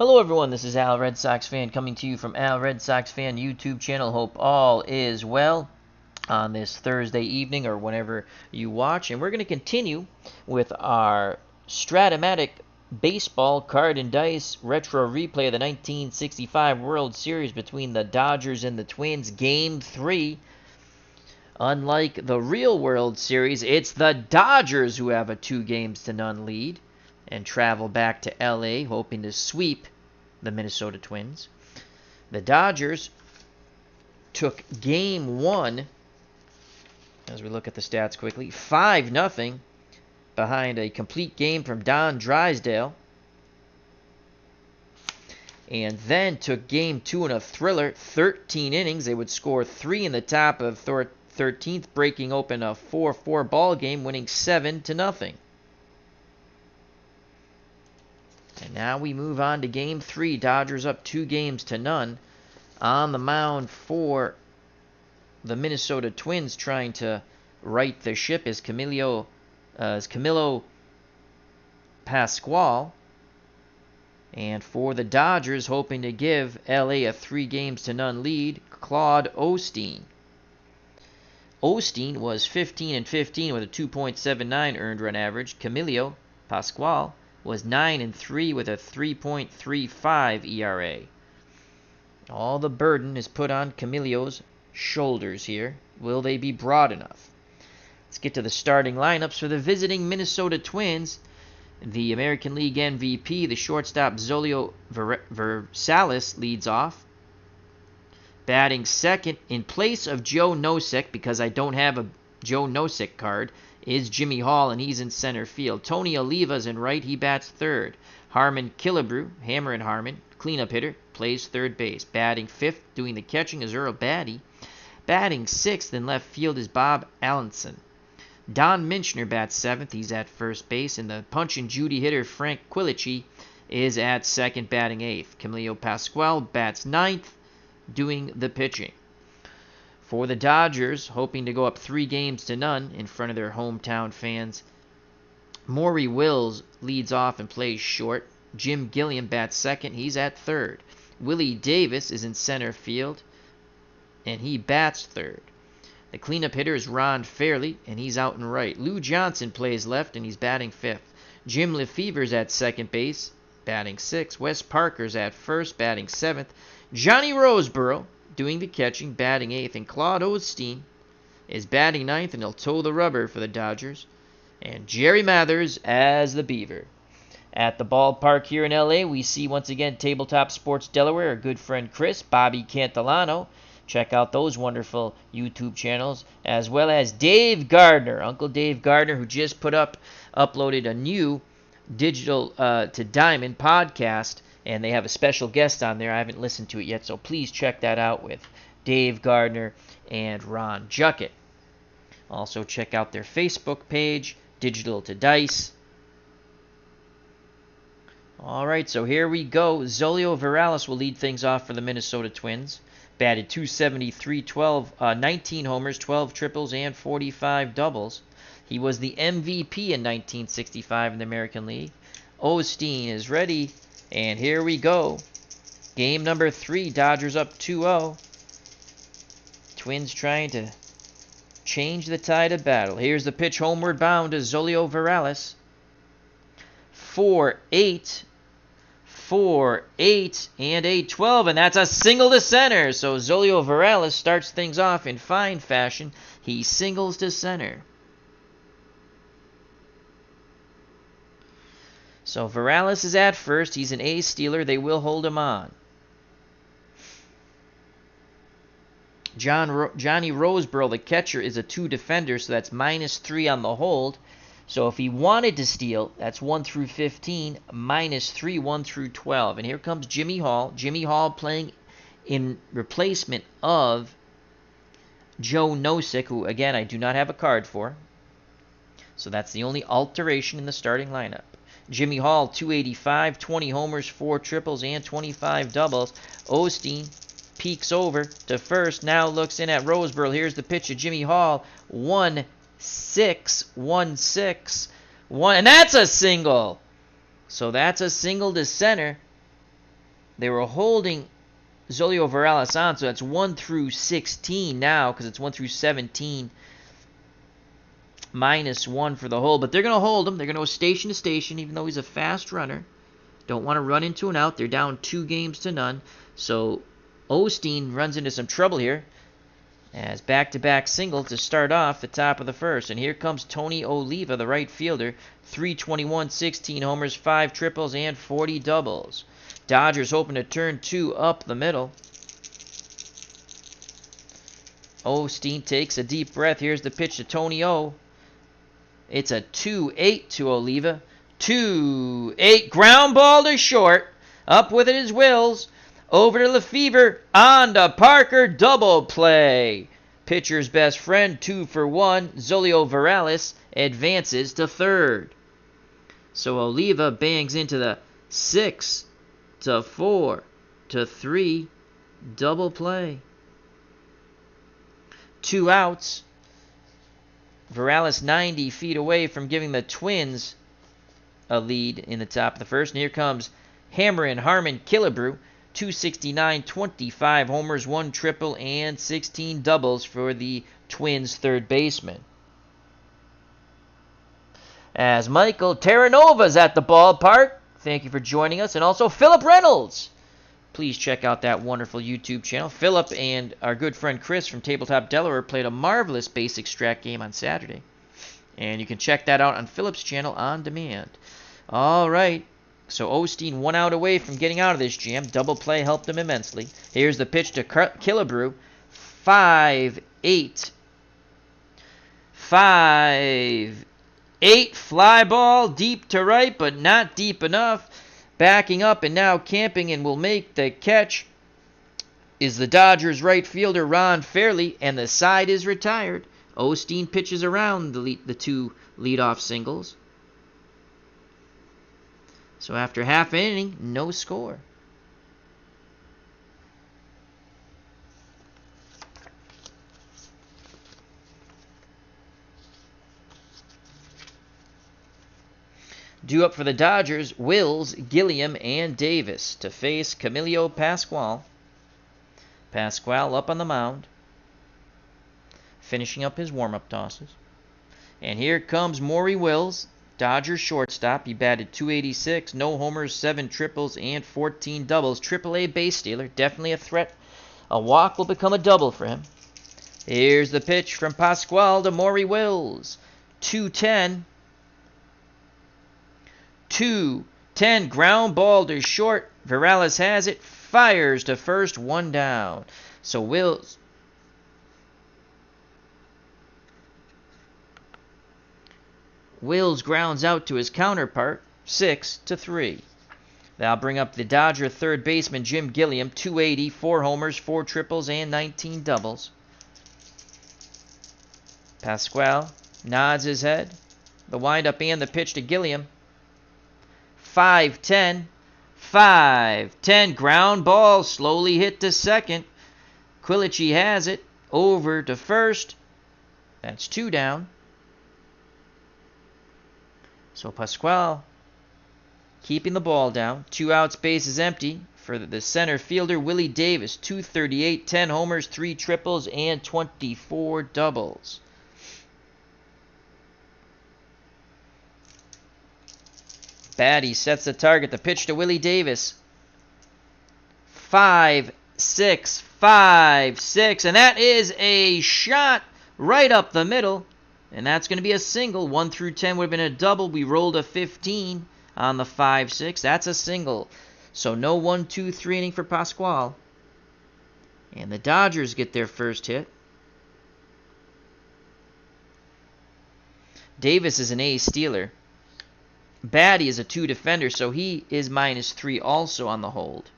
Hello everyone, this is Al Red Sox Fan coming to you from Al Red Sox Fan YouTube channel. Hope all is well on this Thursday evening or whenever you watch. And we're going to continue with our Strat-O-Matic baseball card and dice retro replay of the 1965 World Series between the Dodgers and the Twins. Game 3. Unlike the real World Series, it's the Dodgers who have a 2-0 lead and travel back to LA hoping to sweep the Minnesota Twins. The Dodgers took Game 1, as we look at the stats quickly, 5-0 behind a complete game from Don Drysdale. And then took Game 2 in a thriller, 13 innings. They would score 3 in the top of 13th, breaking open a 4-4 ball game, winning 7-0. And now we move on to Game 3. Dodgers up 2-0. On the mound for the Minnesota Twins, trying to right the ship is Camilo Pascaul. And for the Dodgers, hoping to give LA a 3-0 lead, Claude Osteen. Osteen was 15-15 with a 2.79 earned run average. Camilo Pascaul was 9-3 with a 3.35 ERA. All the burden is put on Camilo's shoulders here. Will they be broad enough? Let's get to the starting lineups for the visiting Minnesota Twins. The American League MVP, the shortstop Zolio Versalles, leads off. Batting second in place of Joe Nosek, because I don't have a Joe Nosek card, is Jimmy Hall, and he's in center field. Tony Oliva's in right. He bats third. Harmon Killebrew, Hammer and Harmon, cleanup hitter, plays third base. Batting fifth, doing the catching, is Earl Batty. Batting sixth in left field is Bob Allenson. Don Minchner bats seventh. He's at first base. And the punch and Judy hitter Frank Quilici is at second, batting eighth. Camilo Pascual bats ninth, doing the pitching. For the Dodgers, hoping to go up 3-0 in front of their hometown fans, Maury Wills leads off and plays short. Jim Gilliam bats second. He's at third. Willie Davis is in center field, and he bats third. The cleanup hitter is Ron Fairley, and he's out in right. Lou Johnson plays left, and he's batting fifth. Jim Lefever's at second base, batting sixth. Wes Parker's at first, batting seventh. Johnny Roseboro doing the catching, batting eighth. And Claude Osteen is batting ninth, and he'll toe the rubber for the Dodgers. And Jerry Mathers as the Beaver. At the ballpark here in LA, we see once again Tabletop Sports Delaware, our good friend Chris, Bobby Cantillano. Check out those wonderful YouTube channels, as well as Dave Gardner, Uncle Dave Gardner, who just uploaded a new Digital to Diamond podcast, and they have a special guest on there. I haven't listened to it yet, so please check that out with Dave Gardner and Ron Juckett. Also check out their Facebook page, Digital to Dice. All right, so here we go. Zolio Versalles will lead things off for the Minnesota Twins. Batted .273, 19 homers, 12 triples, and 45 doubles. He was the MVP in 1965 in the American League. Osteen is ready, and here we go. Game number 3, Dodgers up 2-0. Twins trying to change the tide of battle. Here's the pitch homeward bound to Zolio Versalles. 4-8. 4-8 and a 12, and that's a single to center. So Zolio Versalles starts things off in fine fashion. He singles to center. So Versalles is at first. He's an ace stealer. They will hold him on. Johnny Roseboro, the catcher, is a 2 defender, so that's -3 on the hold. So if he wanted to steal, that's 1 through 15, -3, 1 through 12. And here comes Jimmy Hall. Jimmy Hall playing in replacement of Joe Nosek, who, again, I do not have a card for. So that's the only alteration in the starting lineup. Jimmy Hall, 285, 20 homers, 4 triples, and 25 doubles. Osteen peeks over to first, now looks in at Roseboro. Here's the pitch of Jimmy Hall, 1-6, 1-6, 1, and that's a single. So that's a single to center. They were holding Zolio Varales on, so that's 1 through 16 now, because it's 1 through 17. -1 for the hold, but they're going to hold him. They're going to go station to station, even though he's a fast runner. Don't want to run into an out. They're down 2-0. So Osteen runs into some trouble here as back-to-back single to start off the top of the first. And here comes Tony Oliva, the right fielder. 321, 16 homers, 5 triples, and 40 doubles. Dodgers hoping to turn 2 up the middle. Osteen takes a deep breath. Here's the pitch to Tony O. It's a 2-8 to Oliva. 2-8. Ground ball to short. Up with it is Wills. Over to Lefevre. On to Parker. Double play. Pitcher's best friend. 2 for 1. Zolio Varales advances to third. So Oliva bangs into the 6-4-3 double play. 2 outs. Varales 90 feet away from giving the Twins a lead in the top of the first. And here comes Hammerin' Harmon Killebrew. 269, 25 homers, 1 triple, and 16 doubles for the Twins' third baseman. As Michael Terranova's at the ballpark. Thank you for joining us. And also Philip Reynolds. Please check out that wonderful YouTube channel. Philip and our good friend Chris from Tabletop Delaware played a marvelous basic strat game on Saturday. And you can check that out on Philip's channel on demand. All right. So Osteen 1 out away from getting out of this jam. Double play helped him immensely. Here's the pitch to Killebrew. 5-8. 5-8. Fly ball deep to right, but not deep enough. Backing up and now camping and will make the catch is the Dodgers right fielder Ron Fairley, and the side is retired. Osteen pitches around the 2 leadoff singles. So after half an inning, no score. Due up for the Dodgers, Wills, Gilliam, and Davis to face Camilo Pascaul. Pascaul up on the mound, finishing up his warm-up tosses. And here comes Maury Wills, Dodgers shortstop. He batted .286, no homers, 7 triples, and 14 doubles. AAA base stealer, definitely a threat. A walk will become a double for him. Here's the pitch from Pascaul to Maury Wills. 2-10. 2-10, ground ball to short. Varales has it, fires to first, 1 down. So Wills grounds out to his counterpart, 6-3. That'll bring up the Dodger third baseman Jim Gilliam, 280, 4 homers, 4 triples, and 19 doubles. Pascaul nods his head. The windup and the pitch to Gilliam. 5-10. 5-10. Ground ball slowly hit to second. Quilici has it. Over to first. That's 2 down. So Pascaul keeping the ball down. 2 outs, base is empty for the center fielder Willie Davis. 238, 10 homers, 3 triples, and 24 doubles. Batty sets the target. The pitch to Willie Davis. 5-6. 5-6. And that is a shot right up the middle. And that's going to be a single. 1 through 10 would have been a double. We rolled a 15 on the 5-6. That's a single. So no 1, 2, 3 inning for Pascaul. And the Dodgers get their first hit. Davis is an ace stealer. Batty is a 2 defender, so he is -3 also on the hold.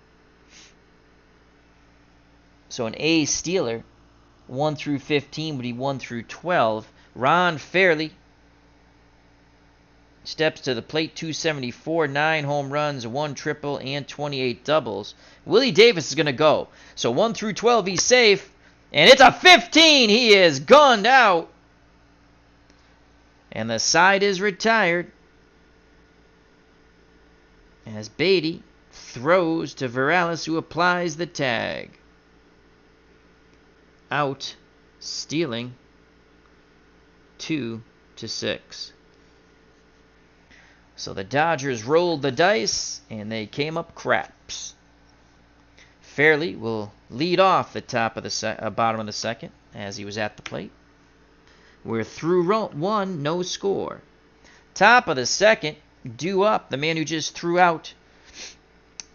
So an A stealer, 1 through 15 would be 1 through 12. Ron Fairley steps to the plate, 274, 9 home runs, 1 triple, and 28 doubles. Willie Davis is going to go. So 1 through 12, he's safe. And it's a 15. He is gunned out. And the side is retired. As Beatty Throws to Viralis, who applies the tag. Out, stealing 2-6. So the Dodgers rolled the dice, and they came up craps. Fairley will lead off the top of the bottom of the second, as he was at the plate. We're through one, no score. Top of the second, due up, the man who just threw out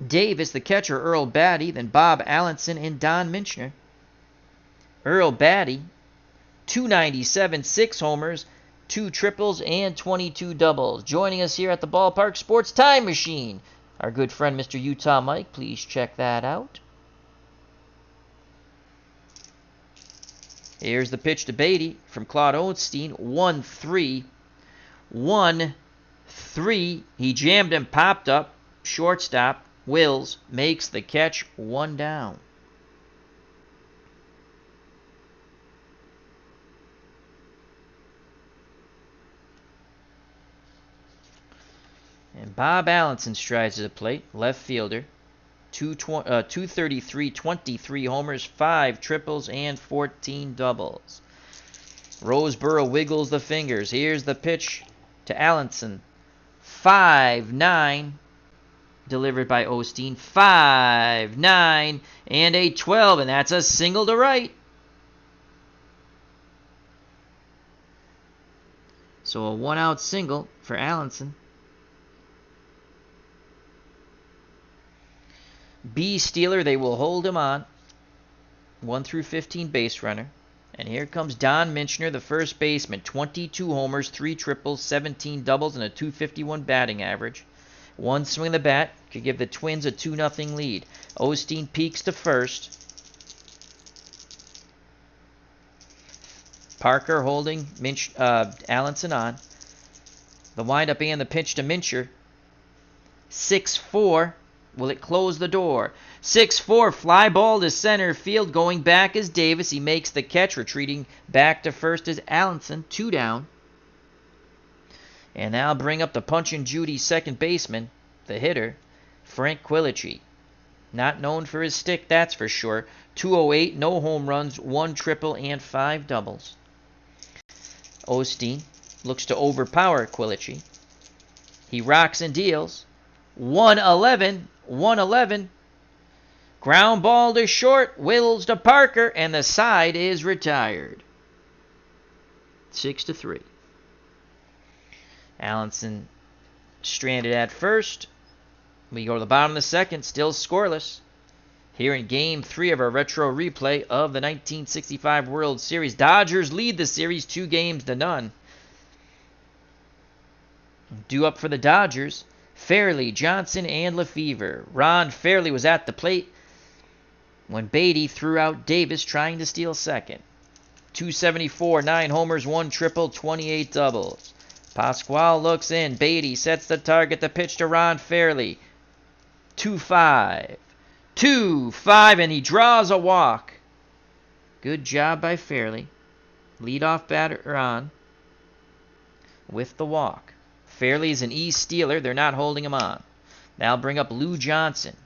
Davis, the catcher, Earl Batty, then Bob Allenson and Don Minchner. Earl Batty, 297, 6 homers, 2 triples, and 22 doubles. Joining us here at the Ballpark Sports Time Machine, our good friend Mr. Utah Mike. Please check that out. Here's the pitch to Beatty from Claude Osteen. 1-3. 1-3. He jammed and popped up. Shortstop Wills makes the catch. 1 down. And Bob Allenson strides to the plate, left fielder. 233, 23 homers, 5 triples, and 14 doubles. Roseboro wiggles the fingers. Here's the pitch to Allenson. 5-9, delivered by Osteen. 5-9, and a 12, and that's a single to right. So a 1-out single for Allenson. B Steeler, they will hold him on. 1-15 base runner. And here comes Don Minchner, the first baseman. 22 homers, 3 triples, 17 doubles, and a .251 batting average. One swing of the bat could give the Twins a 2-0 lead. Osteen peeks to first. Parker holding Allenson on. The windup and the pitch to Mincher. 6-4. Will it close the door? 6-4, fly ball to center field. Going back is Davis. He makes the catch. Retreating back to first is Allenson. 2 down. And now bring up the Punch and Judy second baseman, the hitter, Frank Quilici. Not known for his stick, that's for sure. 208, no home runs, 1 triple, and 5 doubles. Osteen looks to overpower Quilici. He rocks and deals. 1-11. Ground ball to short. Wills to Parker. And the side is retired. 6-3. Allenson stranded at first. We go to the bottom of the second. Still scoreless. Here in Game 3 of our retro replay of the 1965 World Series. Dodgers lead the series 2-0. Due up for the Dodgers. Fairley, Johnson, and Lefevre. Ron Fairley was at the plate when Beatty threw out Davis trying to steal second. 274, 9 homers, 1 triple, 28 doubles. Pascaul looks in. Beatty sets the target. The pitch to Ron Fairley. 2-5. 2-5, and he draws a walk. Good job by Fairley. Leadoff batter on with the walk. Fairley's an East Steeler. They're not holding him on. Now bring up Lou Johnson.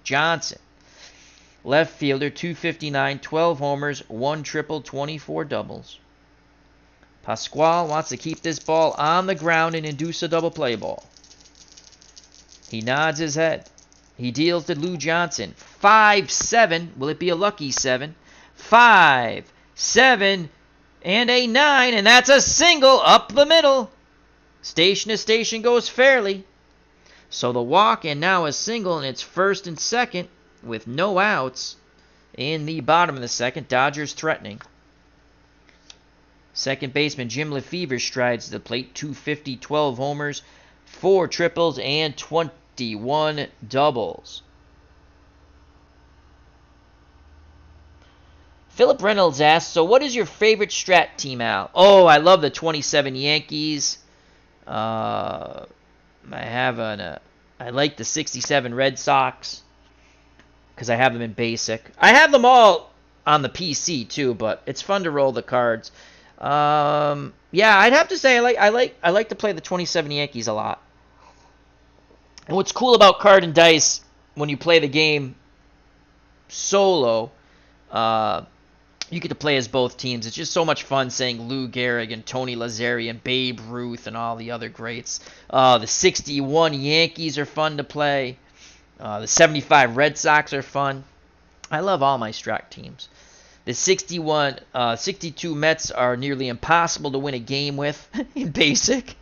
Left fielder, 259, 12 homers, 1 triple, 24 doubles. Pascaul wants to keep this ball on the ground and induce a double play ball. He nods his head. He deals to Lou Johnson. 5-7. Will it be a lucky 7? 5-7 and a 9, and that's a single up the middle. Station to station goes Fairley. So the walk and now a single, and it's first and second with no outs in the bottom of the second. Dodgers threatening. Second baseman Jim Lefevre strides to the plate. 250, 12 homers, 4 triples, and 21 doubles. Philip Reynolds asks, so what is your favorite Strat team, Al? Oh, I love the 27 Yankees. I like the 67 Red Sox because I have them in basic. I have them all on the PC too, but it's fun to roll the cards. Yeah, I'd have to say I like to play the 27 Yankees a lot. And what's cool about Card&Dice when you play the game solo, you get to play as both teams. It's just so much fun saying Lou Gehrig and Tony Lazzeri and Babe Ruth and all the other greats. The 61 Yankees are fun to play. The 75 Red Sox are fun. I love all my Strat teams. The 62 Mets are nearly impossible to win a game with in Basic.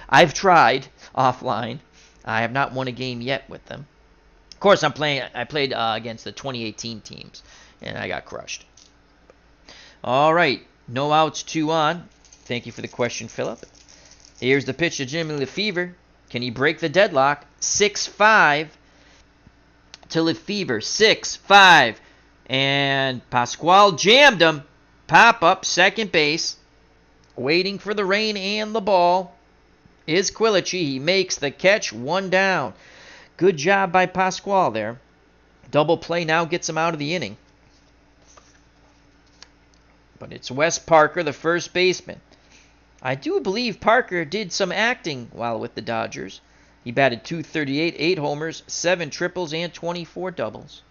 I've tried offline. I have not won a game yet with them. Of course, I played against the 2018 teams, and I got crushed. All right, no outs, 2 on. Thank you for the question, Philip. Here's the pitch to Jimmy Lefevre. Can he break the deadlock? 6-5 to Lefevre. 6-5. And Pascaul jammed him. Pop up, second base. Waiting for the rain and the ball is Quilici. He makes the catch, 1 down. Good job by Pascaul there. Double play now gets him out of the inning. But it's Wes Parker, the first baseman. I do believe Parker did some acting while with the Dodgers. He batted .238, 8 homers, 7 triples, and 24 doubles.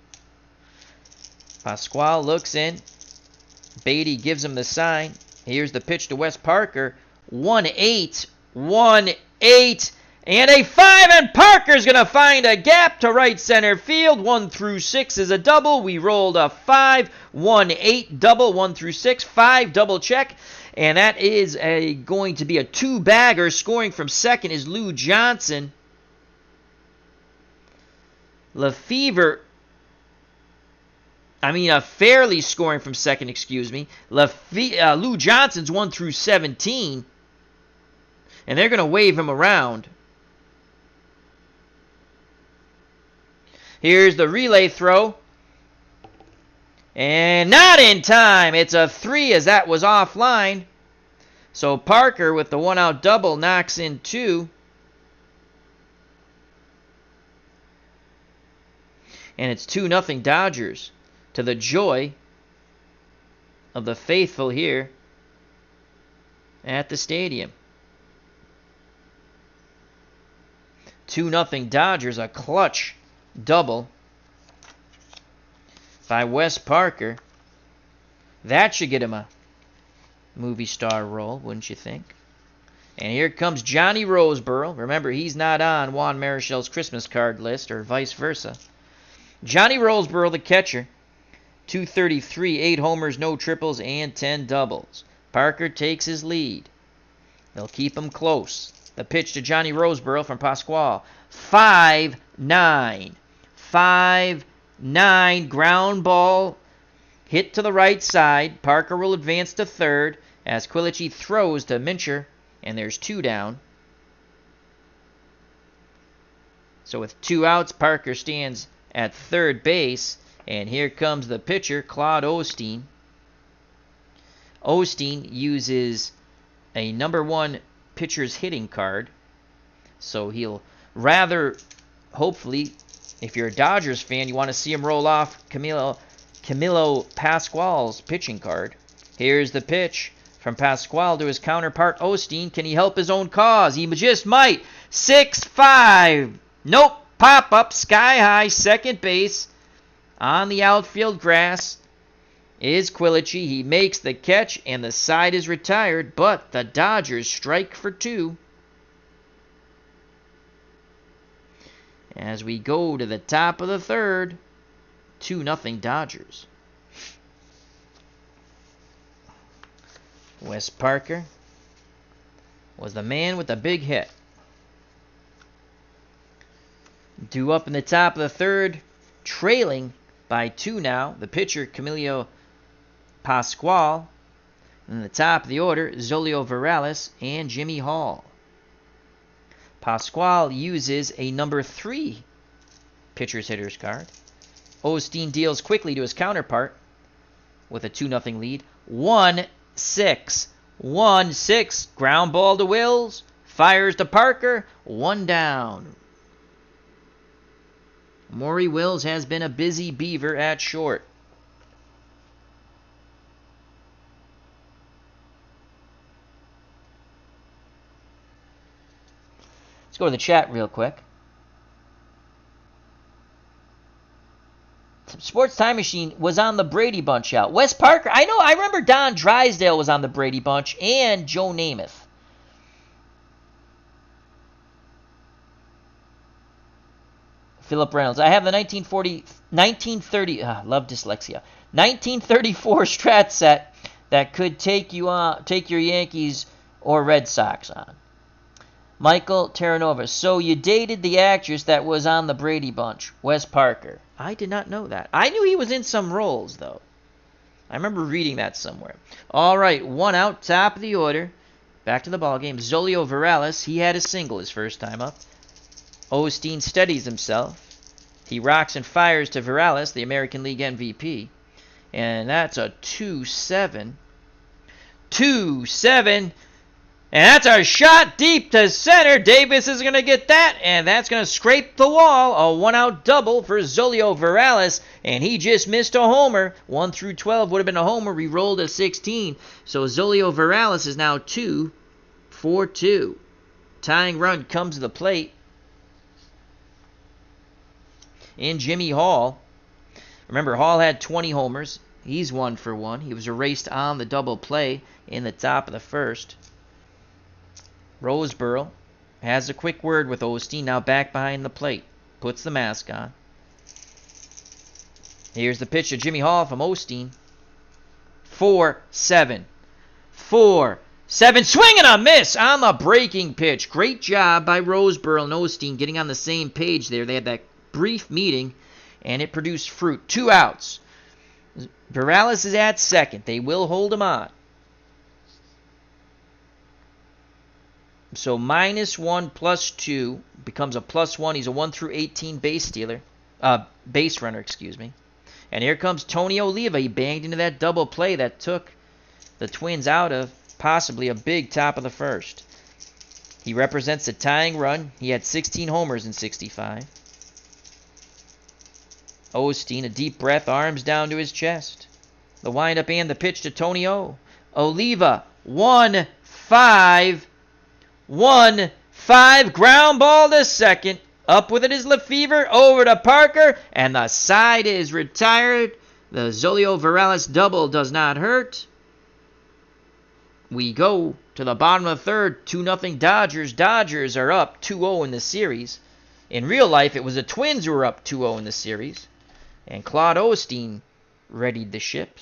Pascaul looks in. Beatty gives him the sign. Here's the pitch to Wes Parker. 1-8. 1-8. And a 5, and Parker's going to find a gap to right center field. 1 through 6 is a double. We rolled a 5. 1-8 double. 1 through 6. 5 double check. And that is going to be a 2-bagger. Scoring from second is Lou Johnson. Fairly scoring from second, excuse me. Lou Johnson's 1 through 17. And they're going to wave him around. Here's the relay throw. And not in time. It's a 3 as that was offline. So Parker with the 1-out double knocks in 2. And it's 2-0 Dodgers, to the joy of the faithful here at the stadium. 2-0 Dodgers, a clutch double by Wes Parker. That should get him a movie star role, wouldn't you think? And here comes Johnny Roseboro. Remember, he's not on Juan Marichal's Christmas card list, or vice versa. Johnny Roseboro, the catcher. .233, 8 homers, no triples, and 10 doubles. Parker takes his lead. They'll keep him close. The pitch to Johnny Roseboro from Pascaul. 5-9. 5-9. Ground ball hit to the right side. Parker will advance to third as Quilici throws to Mincher, and there's 2 down. So with 2 outs, Parker stands at third base. And here comes the pitcher, Claude Osteen. Osteen uses a number 1 pitcher's hitting card. So he'll rather, hopefully, if you're a Dodgers fan, you want to see him roll off Camilo Pascaul's pitching card. Here's the pitch from Pascaul to his counterpart, Osteen. Can he help his own cause? He just might. 6-5. Nope. Pop up, sky high, second base. On the outfield grass is Quilici. He makes the catch, and the side is retired, but the Dodgers strike for 2. As we go to the top of the third, 2-0 Dodgers. Wes Parker was the man with the big hit. Due up in the top of the third, trailing by 2 now, the pitcher, Camilo Pascaul. In the top of the order, Zolio Varales and Jimmy Hall. Pascaul uses a number 3 pitcher's hitter's card. Osteen deals quickly to his counterpart with a 2-0 lead. 1-6. 1-6. Ground ball to Wills. Fires to Parker. 1 down. Maury Wills has been a busy beaver at short. Let's go to the chat real quick. Sports Time Machine was on the Brady Bunch out. Wes Parker, I know, I remember Don Drysdale was on the Brady Bunch and Joe Namath. Philip Reynolds. I have the 1930, love dyslexia. 1934 Strat set that could take your Yankees or Red Sox on. Michael Terranova. So you dated the actress that was on the Brady Bunch, Wes Parker. I did not know that. I knew he was in some roles, though. I remember reading that somewhere. All right, one out, top of the order. Back to the ball game. Zolio Virales, he had a single his first time up. Osteen steadies himself. He rocks and fires to Virales, the American League MVP. And that's a 2-7. 2-7. And that's a shot deep to center. Davis is going to get that, and that's going to scrape the wall. A one-out double for Zolio Virales, and he just missed a homer. 1 through 12 would have been a homer. He rolled a 16. So Zolio Virales is now 2 for 2. Tying run comes to the plate. In Jimmy Hall. Remember, Hall had 20 homers. He's 1 for 1. He was erased on the double play in the top of the first. Roseboro has a quick word with Osteen, now back behind the plate. Puts the mask on. Here's the pitch to Jimmy Hall from Osteen. 4-7. 4-7. Swing and a miss on the breaking pitch. Great job by Roseboro and Osteen getting on the same page there. They had that brief meeting, and it produced fruit. 2 outs. Virales is at second. They will hold him on. So -1 plus 2 becomes a +1. He's a 1 through 18 base runner, excuse me. And here comes Tony Oliva. He banged into that double play that took the Twins out of possibly a big top of the first. He represents the tying run. He had 16 homers in 65. Osteen, a deep breath, arms down to his chest. The windup and the pitch to Tony O. Oliva, 1-5. 1-5. Ground ball to second. Up with it is Lefevre. Over to Parker. And the side is retired. The Zolio Virales double does not hurt. We go to the bottom of the third. 2-0 Dodgers. Dodgers are up 2-0 in the series. In real life, it was the Twins who were up 2-0 in the series. And Claude Osteen readied the ship.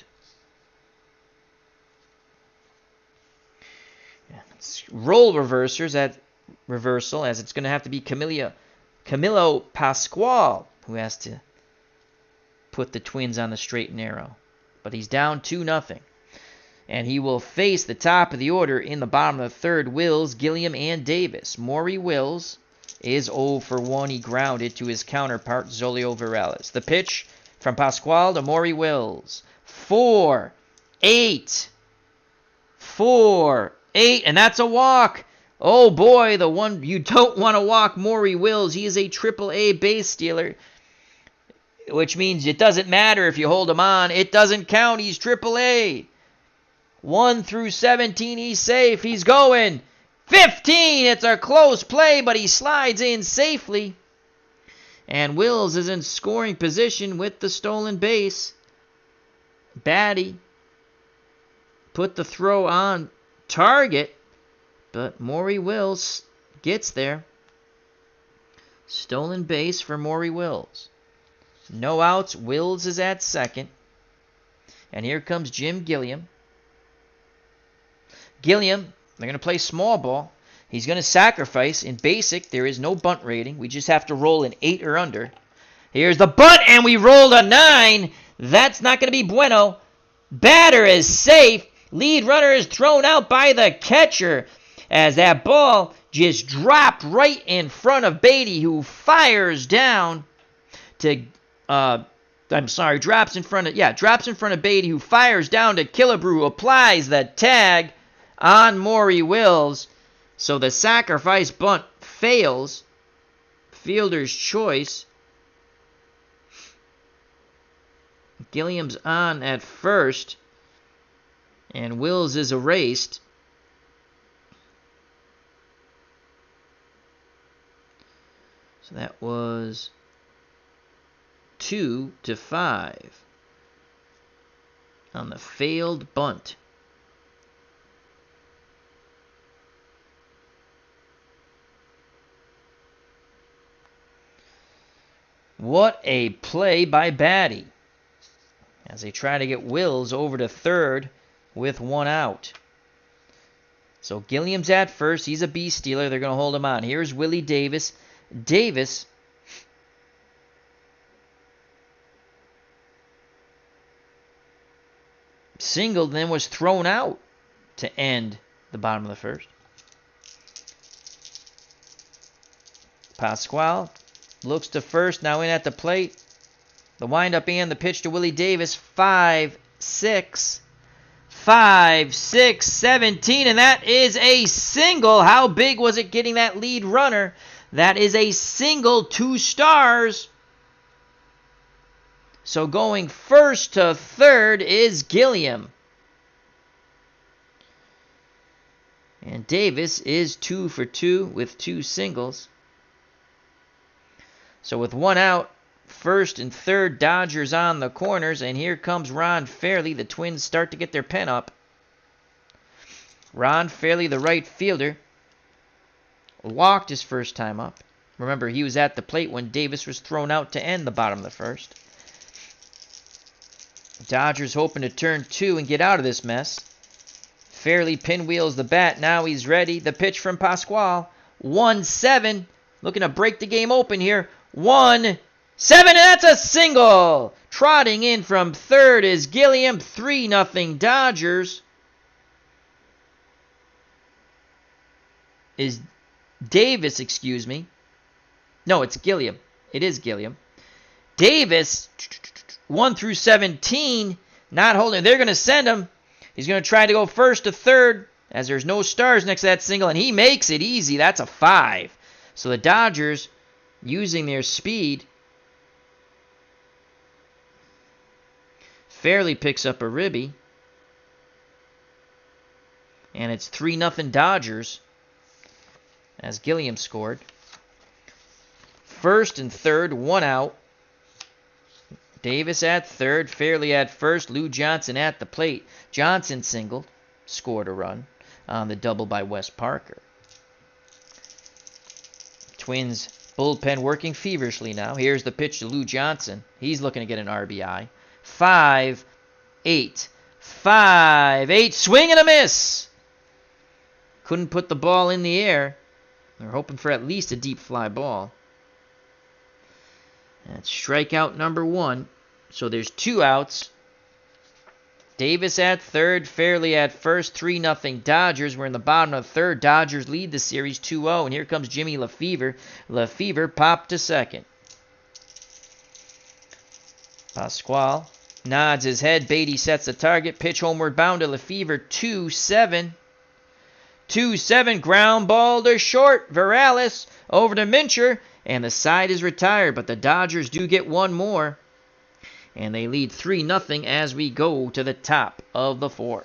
Role reversal as it's going to have to be Camilo Pascaul who has to put the Twins on the straight and narrow. But he's down 2-0. And he will face the top of the order in the bottom of the third, Wills, Gilliam, and Davis. Maury Wills is 0 for 1. He grounded to his counterpart, Zolio Virales. The pitch from Pascaul to Maury Wills. 4-8. 4-8. And that's a walk. Oh boy, the one you don't want to walk, Maury Wills. He is a AAA base stealer, which means it doesn't matter if you hold him on. It doesn't count. He's AAA. 1 through 17, he's safe. He's going. 15, it's a close play, but he slides in safely. And Wills is in scoring position with the stolen base. Batty put the throw on target, but Maury Wills gets there. Stolen base for Maury Wills. No outs. Wills is at second. And here comes Jim Gilliam. Gilliam, they're going to play small ball. He's going to sacrifice. In basic, there is no bunt rating. We just have to roll an 8 or under. Here's the bunt, and we rolled a 9. That's not going to be bueno. Batter is safe. Lead runner is thrown out by the catcher as that ball just dropped right in front of Beatty, who fires down to drops in front of Beatty, who fires down to Killebrew, who applies the tag on Maury Wills. So the sacrifice bunt fails. Fielder's choice. Gilliam's on at first, and Wills is erased. So that was 2-5 on the failed bunt. What a play by Batty as they try to get Wills over to third with 1 out. So Gilliam's at first. He's a base stealer. They're going to hold him on. Here's Willie Davis. Davis singled and then was thrown out to end the bottom of the first. Pascaul looks to first, now in at the plate. The windup and the pitch to Willie Davis. 5-6. 5-6, 17, and that is a single. How big was it getting that lead runner? That is a single, 2 stars. So going first to third is Gilliam. And Davis is 2 for 2 with 2 singles. So with 1 out, first and third, Dodgers on the corners, and here comes Ron Fairley. The Twins start to get their pen up. Ron Fairley, the right fielder, walked his first time up. Remember, he was at the plate when Davis was thrown out to end the bottom of the first. Dodgers hoping to turn 2 and get out of this mess. Fairley pinwheels the bat. Now he's ready. The pitch from Pascaul. 1-7. Looking to break the game open here. 1-7, and that's a single. Trotting in from third is Gilliam. 3-0 Dodgers. Is Davis, excuse me. No, it's Gilliam. It is Gilliam. Davis, 1 through 17, not holding. They're going to send him. He's going to try to go first to third, as there's no stars next to that single, and he makes it easy. That's a 5. So the Dodgers, using their speed, Fairley picks up a ribby, and it's 3-0 Dodgers as Gilliam scored. First and third, 1 out. Davis at third, Fairley at first, Lou Johnson at the plate. Johnson singled, scored a run on the double by Wes Parker. Twins bullpen working feverishly now. Here's the pitch to Lou Johnson. He's looking to get an RBI. 5-8. 5-8. Swing and a miss. Couldn't put the ball in the air. They're hoping for at least a deep fly ball. That's strikeout number 1. So there's 2 outs. Davis at third, Fairley at first, 3-0 Dodgers. We're in the bottom of the third. Dodgers lead the series 2-0, and here comes Jimmy Lefevre. Lefevre popped to second. Pascaul nods his head. Beatty sets the target. Pitch homeward bound to Lefevre. 2-7. 2-7. Ground ball to short. Virales over to Mincher. And the side is retired, but the Dodgers do get 1 more. And they lead 3-0 as we go to the top of the 4th.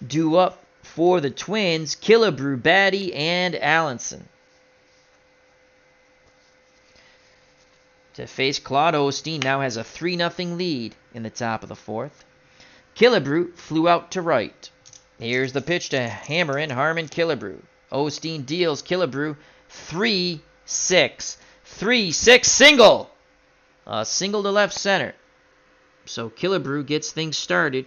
Due up for the Twins, Killebrew, Batty, and Allenson. To face Claude, Osteen now has a 3-0 lead in the top of the 4th. Killebrew flew out to right. Here's the pitch to hammer in Harmon Killebrew. Osteen deals Killebrew 3-6. 3-6 single. A single to left center. So Killebrew gets things started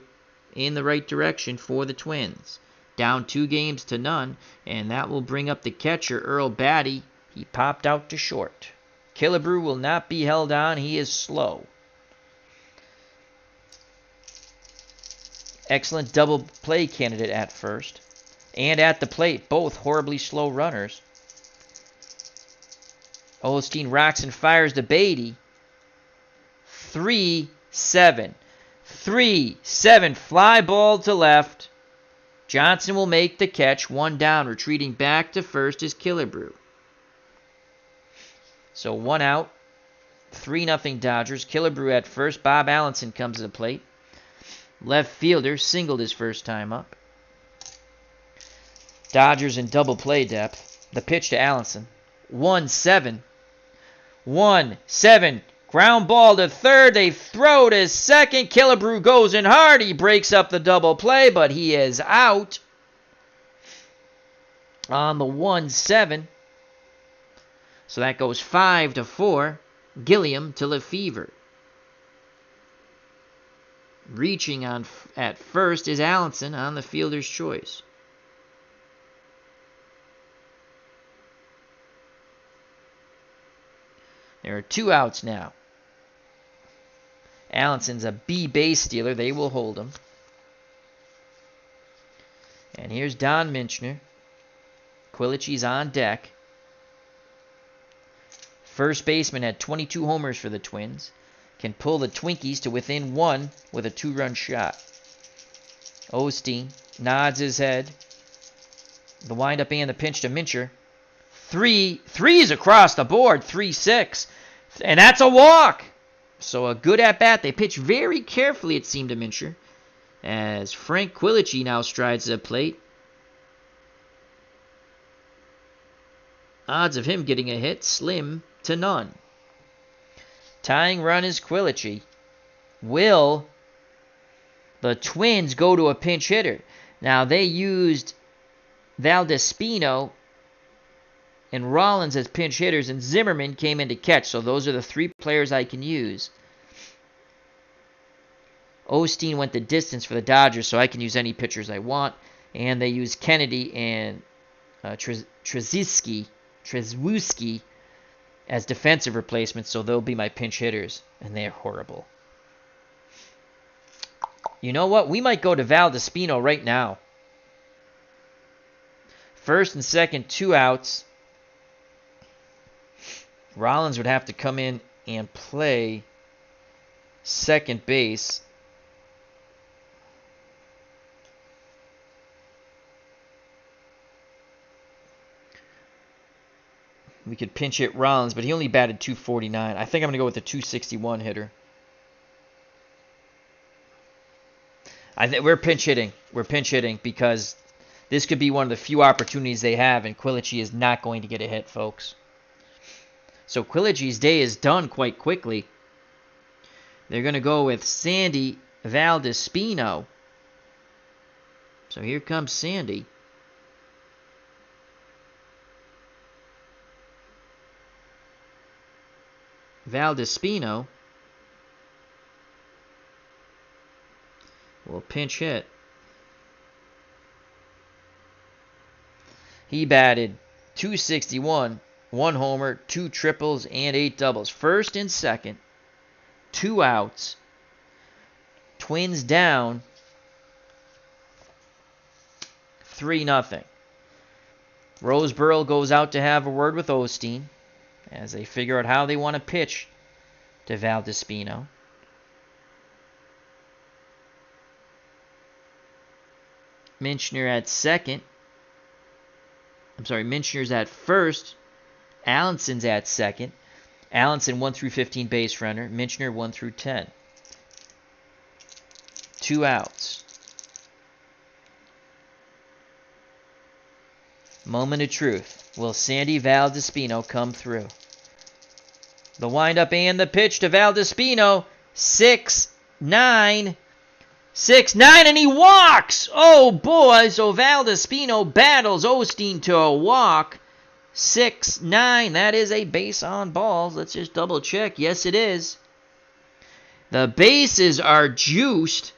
in the right direction for the Twins. Down 2-0, and that will bring up the catcher, Earl Batty. He popped out to short. Killebrew will not be held on. He is slow. Excellent double play candidate at first. And at the plate, both horribly slow runners. Osteen rocks and fires to Beatty. 3-7. 3-7. Fly ball to left. Johnson will make the catch. 1 down. Retreating back to first is Killebrew. So 1 out. 3-0 Dodgers. Killebrew at first. Bob Allenson comes to the plate. Left fielder singled his first time up. Dodgers in double play depth. The pitch to Allenson. 1-7. 1-7. Ground ball to third. They throw to second. Killebrew goes in hard. He breaks up the double play, but he is out on the 1-7. So that goes 5-4. Gilliam to Lefevre. Reaching on at first is Allenson on the fielder's choice. There are 2 outs now. Allenson's a B base stealer. They will hold him. And here's Don Minchner. Quilich's on deck. First baseman had 22 homers for the Twins. Can pull the Twinkies to within 1 with a 2-run shot. Osteen nods his head. The windup and the pinch to Mincher. Threes across the board. 3-6. And that's a walk. So a good at-bat. They pitch very carefully, it seemed, to Mincher. As Frank Quilici now strides to the plate. Odds of him getting a hit, slim to none. Tying run is Quilici. Will the Twins go to a pinch hitter? Now, they used Valdespino and Rollins as pinch hitters, and Zimmerman came in to catch. So those are the 3 players I can use. Osteen went the distance for the Dodgers, so I can use any pitchers I want. And they use Kennedy and Trezewski as defensive replacements, so they'll be my pinch hitters, and they're horrible. You know what? We might go to Valdespino right now. First and second, 2 outs. Rollins would have to come in and play second base. We could pinch hit Rollins, but he only batted .249. I think I'm going to go with the .261 hitter. We're pinch hitting. We're pinch hitting because this could be one of the few opportunities they have, and Quilici is not going to get a hit, folks. So Quilici's day is done quite quickly. They're going to go with Sandy Valdespino. So here comes Sandy. Valdespino will pinch hit. He batted .261, 1 homer, 2 triples, and 8 doubles. First and second, 2 outs. Twins down 3-0. Roseboro goes out to have a word with Osteen as they figure out how they want to pitch to Valdespino. Minchner at second. Minchner's at first. Allenson's at second. Allenson 1 through 15 base runner. Minchner 1 through 10. 2 outs. Moment of truth. Will Sandy Valdespino come through? The windup and the pitch to Valdespino. 6-9. 6-9, and he walks! Oh, boy. So Valdespino battles Osteen to a walk. 6-9. That is a base on balls. Let's just double check. Yes, it is. The bases are juiced.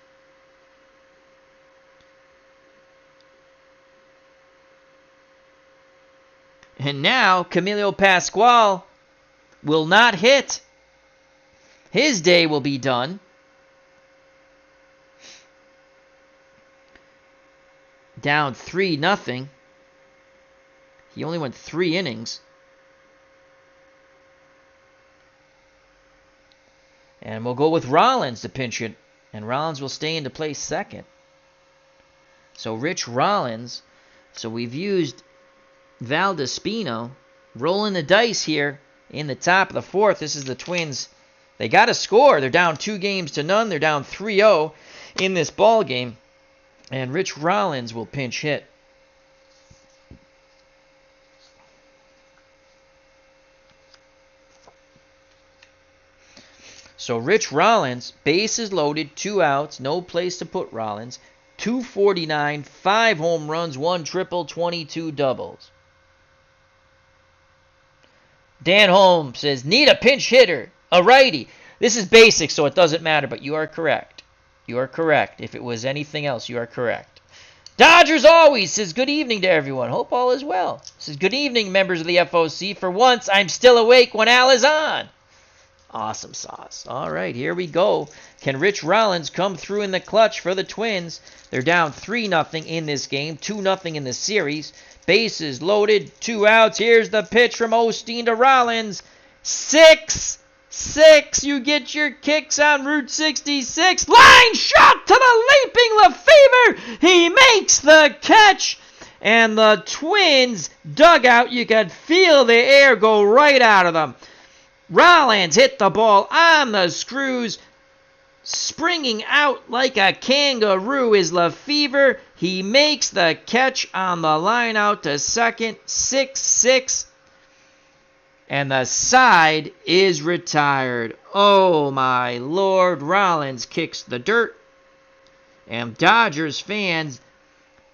And now Camilo Pascaul will not hit. His day will be done. Down 3-0. He only went 3 innings. And we'll go with Rollins to pinch it. And Rollins will stay into play second. So Rich Rollins. So we've used Valdespino. Rolling the dice here in the top of the 4th. This is the Twins. They got to score. They're down 2-0. They're down 3-0 in this ball game. And Rich Rollins will pinch hit. So Rich Rollins, bases loaded, 2 outs, no place to put Rollins. 249, 5 home runs, 1 triple, 22 doubles. Dan Holmes says, need a pinch hitter, a righty. This is basic, so it doesn't matter, but you are correct. You are correct. If it was anything else, you are correct. Dodgers Always says, good evening to everyone. Hope all is well. Says, good evening, members of the FOC. For once, I'm still awake when Al is on. Awesome sauce. All right, here we go. Can Rich Rollins come through in the clutch for the Twins? They're down 3-0 in this game, 2-0 in the series. Bases loaded, 2 outs. Here's the pitch from Osteen to Rollins. 6-6. You get your kicks on Route 66. Line shot to the leaping Lefevre. He makes the catch. And the Twins dugout, you could feel the air go right out of them. Rollins hit the ball on the screws. Springing out like a kangaroo is Lefevre. He makes the catch on the line out to second. 6-6. And the side is retired. Oh, my Lord. Rollins kicks the dirt. And Dodgers fans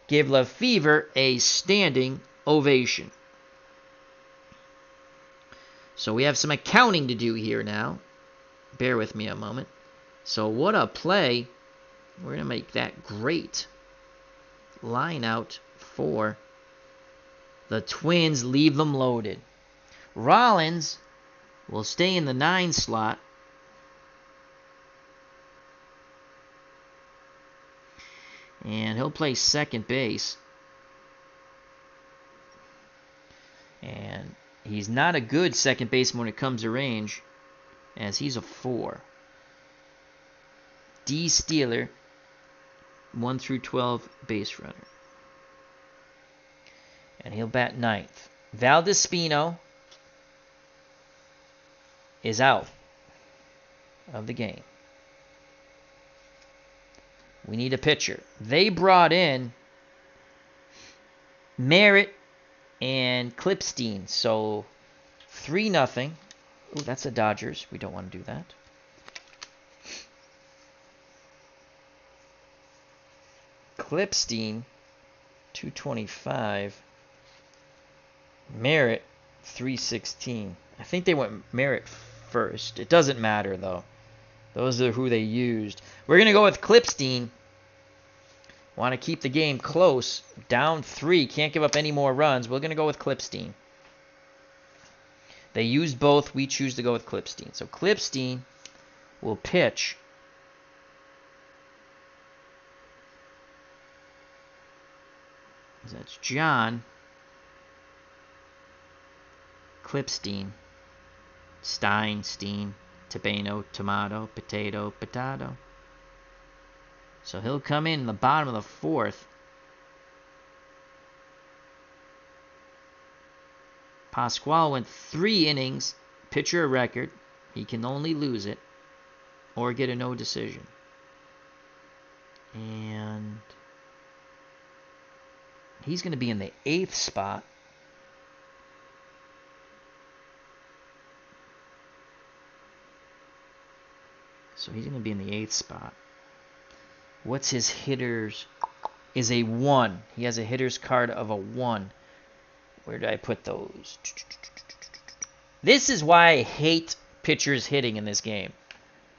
give Lefevre a standing ovation. So we have some accounting to do here now. Bear with me a moment. So what a play. We're going to make that great. Line out for the Twins. Leave them loaded. Rollins will stay in the 9 slot. And he'll play second base. And he's not a good second baseman when it comes to range, as he's a 4. D. Steeler, 1 through 12 base runner. And he'll bat 9th. Valdespino is out of the game. We need a pitcher. They brought in Merritt and Clipstein. So 3-0. Ooh, that's the Dodgers. We don't want to do that. Clipstein, 225. Merritt, 316. I think they went Merritt first. It doesn't matter, though. Those are who they used. We're going to go with Clipstein. Want to keep the game close. Down 3. Can't give up any more runs. We're going to go with Clipstein. They used both. We choose to go with Clipstein. So Clipstein will pitch. That's John Clipstein. Steen, Tabano, tomato, potato. So he'll come in the bottom of the 4th. Pascaul went 3 innings, pitcher a record. He can only lose it or get a no decision. And he's going to be in the 8th spot. So he's going to be in the 8th spot. What's his hitters? Is a 1. He has a hitter's card of a 1. Where did I put those? This is why I hate pitchers hitting in this game.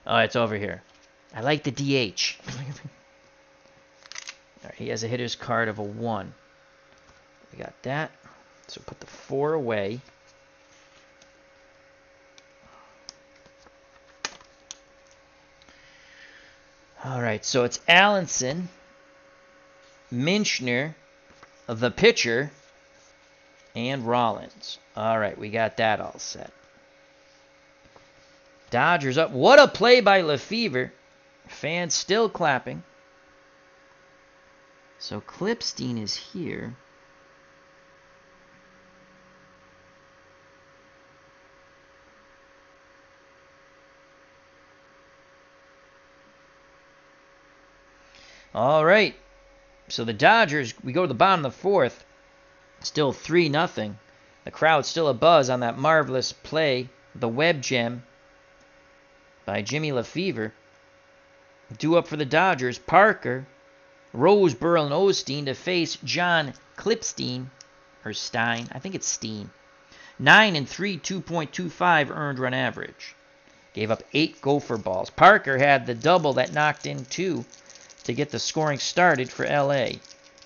Oh, it's over here. I like the DH. All right, he has a hitter's card of a 1. We got that. So put the 4 away. All right, so it's Allenson, Minchner, the pitcher, and Rollins. All right, we got that all set. Dodgers up. What a play by Lefevre. Fans still clapping. So Clipstein is here. All right. So the Dodgers, we go to the bottom of the 4th. Still 3-0. The crowd's still abuzz on that marvelous play, the Webb gem by Jimmy Lefevre. Due up for the Dodgers, Parker, Roseboro, and Osteen to face John Clipstein, or Stein. I think it's Steen. 9 and 3, 2.25 earned run average. Gave up 8 gopher balls. Parker had the double that knocked in 2 to get the scoring started for LA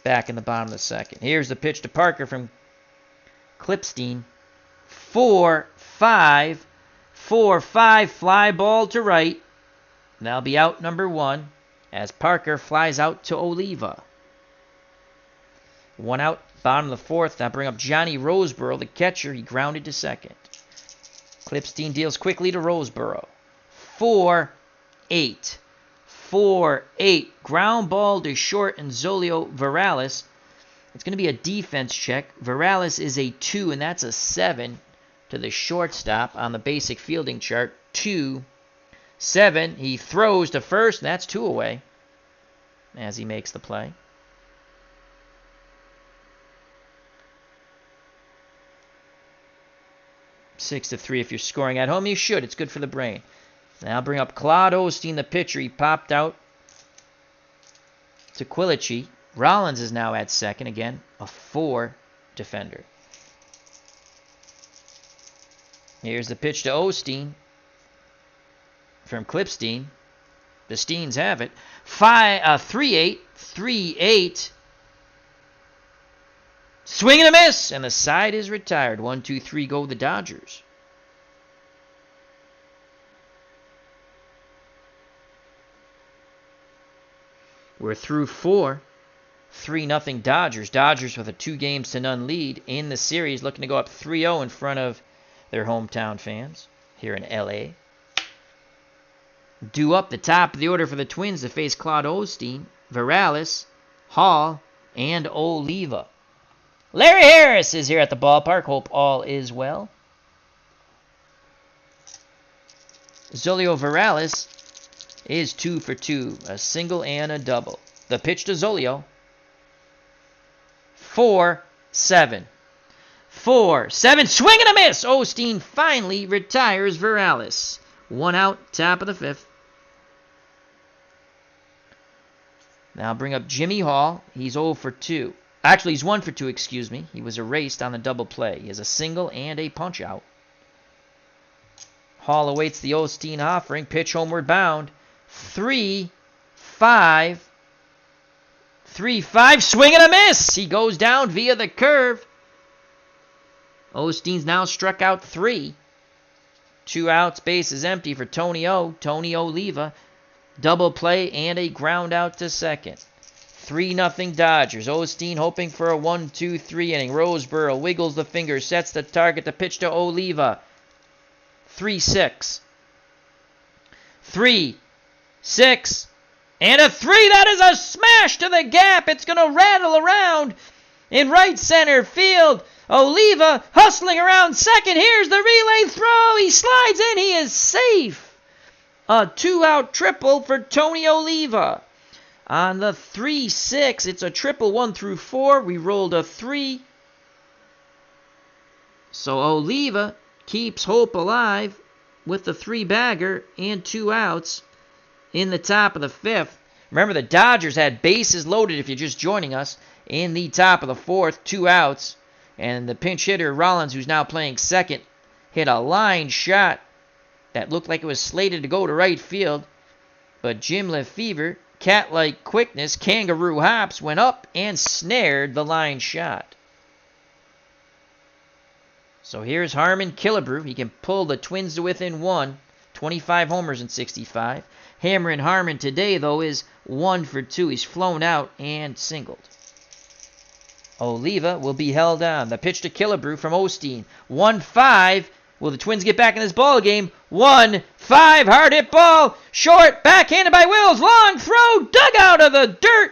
back in the bottom of the second. Here's the pitch to Parker from Clipstein. 4-5. 4-5, fly ball to right. That'll be out number 1 as Parker flies out to Oliva. 1 out, bottom of the 4th. Now bring up Johnny Roseboro, the catcher. He grounded to second. Clipstein deals quickly to Roseboro. 4-8. 4-8. Ground ball to short and Zolio Varales. It's going to be a defense check. Varales is a 2, and that's a 7 to the shortstop on the basic fielding chart. 2-7. He throws to first, and that's 2 away as he makes the play. Six to 3 if you're scoring at home. You should. It's good for the brain. Now bring up Claude Osteen, the pitcher. He popped out to Quilici. Rollins is now at second. Again, a 4 defender. Here's the pitch to Osteen from Clipstein. The Steens have it. 3-8. 3-8. Swing and a miss, and the side is retired. 1-2-3 go the Dodgers. We're through 4. 3-0 Dodgers. Dodgers with a 2-0 lead in the series, looking to go up 3-0 in front of their hometown fans here in LA. Due up the top of the order for the Twins to face Claude Osteen, Varales, Hall, and Oliva. Larry Harris is here at the ballpark. Hope all is well. Zolio Varales is 2 for 2. A single and a double. The pitch to Zolio. 4-7. 4-7. Swing and a miss. Osteen finally retires Varales. 1 out, top of the 5th. Now bring up Jimmy Hall. He's 0 for 2. Actually, he's 1 for 2, excuse me. He was erased on the double play. He has a single and a punch out. Hall awaits the Osteen offering. Pitch homeward bound. 3-5. 3-5. Swing and a miss. He goes down via the curve. Osteen's now struck out 3. 2 outs. Base is empty for Tony Oliva. Double play and a ground out to second. 3-0 Dodgers. Osteen hoping for a 1-2-3 inning. Roseboro wiggles the finger, sets the target. The pitch to Oliva. 3-6. 3-6. And a 3. That is a smash to the gap. It's going to rattle around in right center field. Oliva hustling around second. Here's the relay throw. He slides in. He is safe. A 2-out triple for Tony Oliva. On the 3-6, it's a triple 1 through 4. We rolled a 3. So Oliva keeps hope alive with the 3-bagger and 2 outs in the top of the 5th. Remember, the Dodgers had bases loaded, if you're just joining us, in the top of the 4th, 2 outs. And the pinch hitter, Rollins, who's now playing second, hit a line shot that looked like it was slated to go to right field. But Jim Lefevre, cat-like quickness, kangaroo hops, went up and snared the line shot. So here's Harmon Killebrew. He can pull the Twins to within 1. 25 homers in 65. Hammerin' Harmon today, though, is 1 for 2. He's flown out and singled. Oliva will be held on. The pitch to Killebrew from Osteen. 1-5. Will the Twins get back in this ball game? 1-5. Hard hit ball. Short. Backhanded by Wills. Long throw. Dug out of the dirt.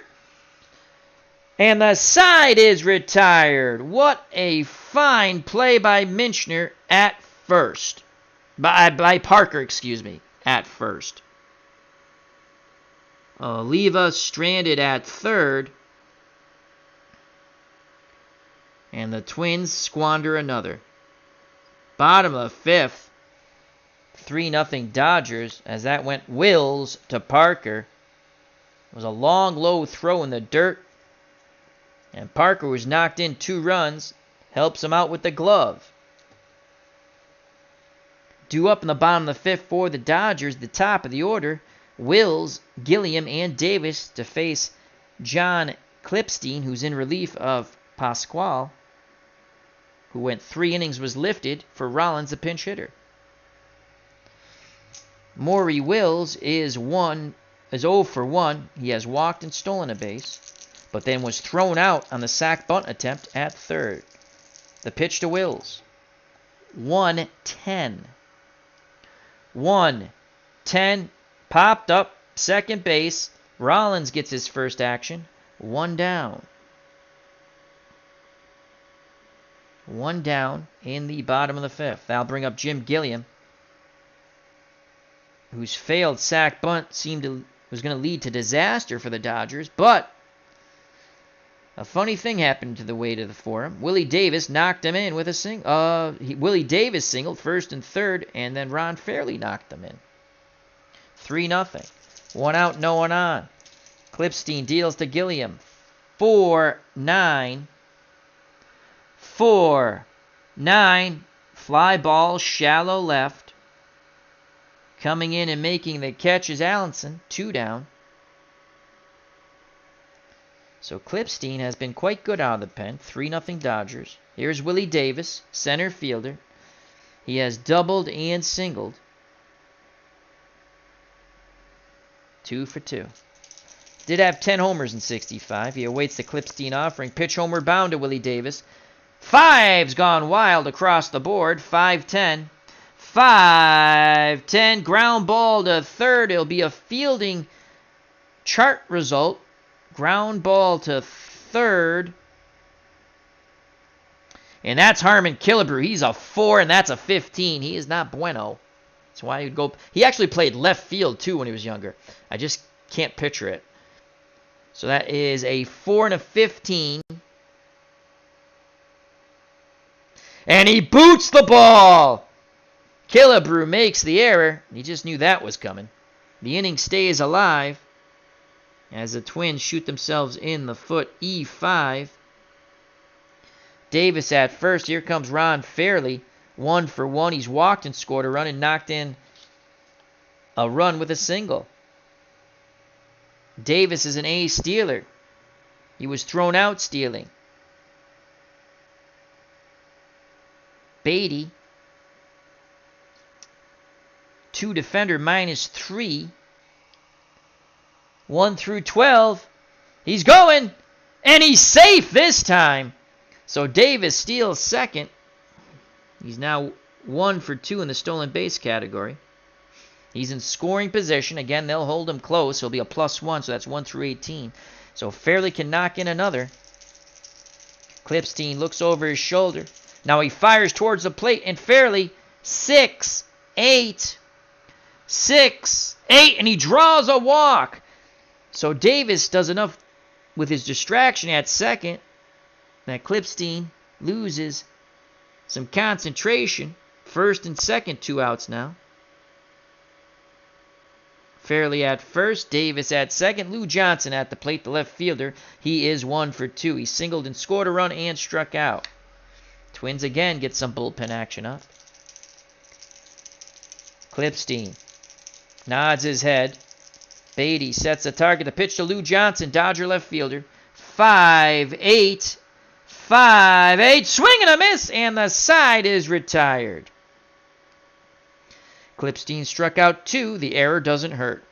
And the side is retired. What a fine play by Minchner at first. By Parker, excuse me, at first. Oliva stranded at third. And the Twins squander another. Bottom of the 5th. 3-0 Dodgers as that went Wills to Parker. It was a long, low throw in the dirt. And Parker was knocked in 2 runs. Helps him out with the glove. Due up in the bottom of the 5th for the Dodgers, the top of the order. Wills, Gilliam, and Davis to face John Clipstein, who's in relief of Pascaul, who went 3 innings, was lifted for Rollins, the pinch hitter. Maury Wills is 0 for 1. He has walked and stolen a base, but then was thrown out on the sac bunt attempt at third. The pitch to Wills. 1-10. 1-10. Popped up, second base. Rollins gets his first action. 1 down. 1 down in the bottom of the 5th. That'll bring up Jim Gilliam, whose failed sac bunt was going to lead to disaster for the Dodgers, but a funny thing happened to the way to the forum. Willie Davis knocked him in with a single. Willie Davis singled first and third, and then Ron Fairley knocked him in. 3-0. 1 out, no one on. Clipstein deals to Gilliam. 4-9. 4-9. Fly ball, shallow left. Coming in and making the catch is Allenson. 2 down. So Clipstein has been quite good out of the pen. 3-0 Dodgers. Here's Willie Davis, center fielder. He has doubled and singled. 2 for 2. Did have 10 homers in 65. He awaits the Clipstein offering. Pitch homeward bound to Willie Davis. 5's gone wild across the board. 5-10. 5-10. Ground ball to third. It'll be a fielding chart result. Ground ball to third. And that's Harmon Killebrew. He's a 4, and that's a 15. He is not bueno. That's why he'd go. He actually played left field, too, when he was younger. I just can't picture it. So that is a 4 and a 15. And he boots the ball. Killebrew makes the error. He just knew that was coming. The inning stays alive as the Twins shoot themselves in the foot. E5. Davis at first. Here comes Ron Fairley. 1 for 1. He's walked and scored a run and knocked in a run with a single. Davis is an A stealer. He was thrown out stealing. Beatty. 2 defender -3. 1 through 12. He's going. And he's safe this time. So Davis steals second. He's now 1 for 2 in the stolen base category. He's in scoring position. Again, they'll hold him close. He'll be a +1, so that's 1 through 18. So Fairley can knock in another. Clipstein looks over his shoulder. Now he fires towards the plate, and Fairley, 6-8. 6-8, and he draws a walk. So Davis does enough with his distraction at second that Clipstein loses some concentration. First and second, 2 outs now. Fairley at first, Davis at second, Lou Johnson at the plate, the left fielder. He is 1 for 2. He singled and scored a run and struck out. Twins again get some bullpen action up. Clipstein nods his head. Beatty sets a target. The pitch to Lou Johnson, Dodger left fielder. 5-8. 5-8. Swing and a miss, and the side is retired. Clipstein struck out 2. The error doesn't hurt.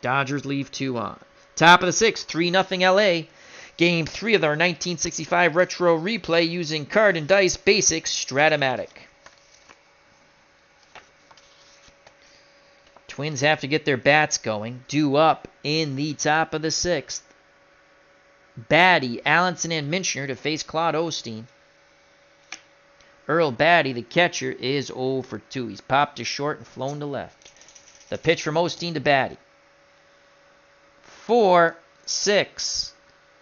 Dodgers leave 2 on. Top of the 6th, 3-0 LA. Game 3 of our 1965 retro replay using Card&Dice Basic Strat-O-Matic. Twins have to get their bats going. Due up in the top of the 6th. Batty, Allenson, and Minchner to face Claude Osteen. Earl Batty, the catcher, is 0 for 2. He's popped to short and flown to left. The pitch from Osteen to Batty. 4-6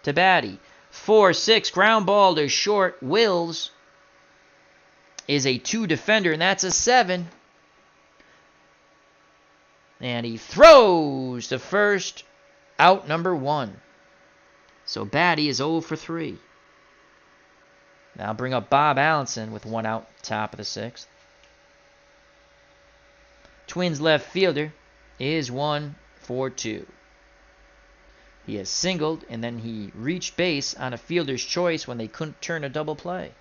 to Batty. 4-6, ground ball to short. Wills is a 2 defender, and that's a 7. And he throws to first, out number 1. So Batty is 0 for 3. Now bring up Bob Allenson with 1 out, top of the 6th. Twins left fielder is 1 for 2. He has singled, and then he reached base on a fielder's choice when they couldn't turn a double play.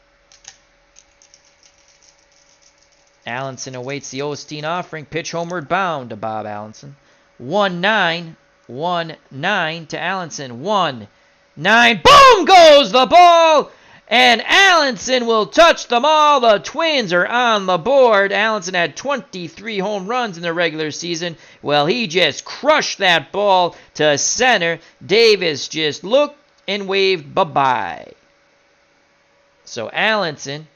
Allenson awaits the Osteen offering. Pitch homeward bound to Bob Allenson. 1-9. 1-9 to Allenson. 1-9. Boom goes the ball! And Allenson will touch them all. The Twins are on the board. Allenson had 23 home runs in the regular season. Well, he just crushed that ball to center. Davis just looked and waved bye-bye. So Allenson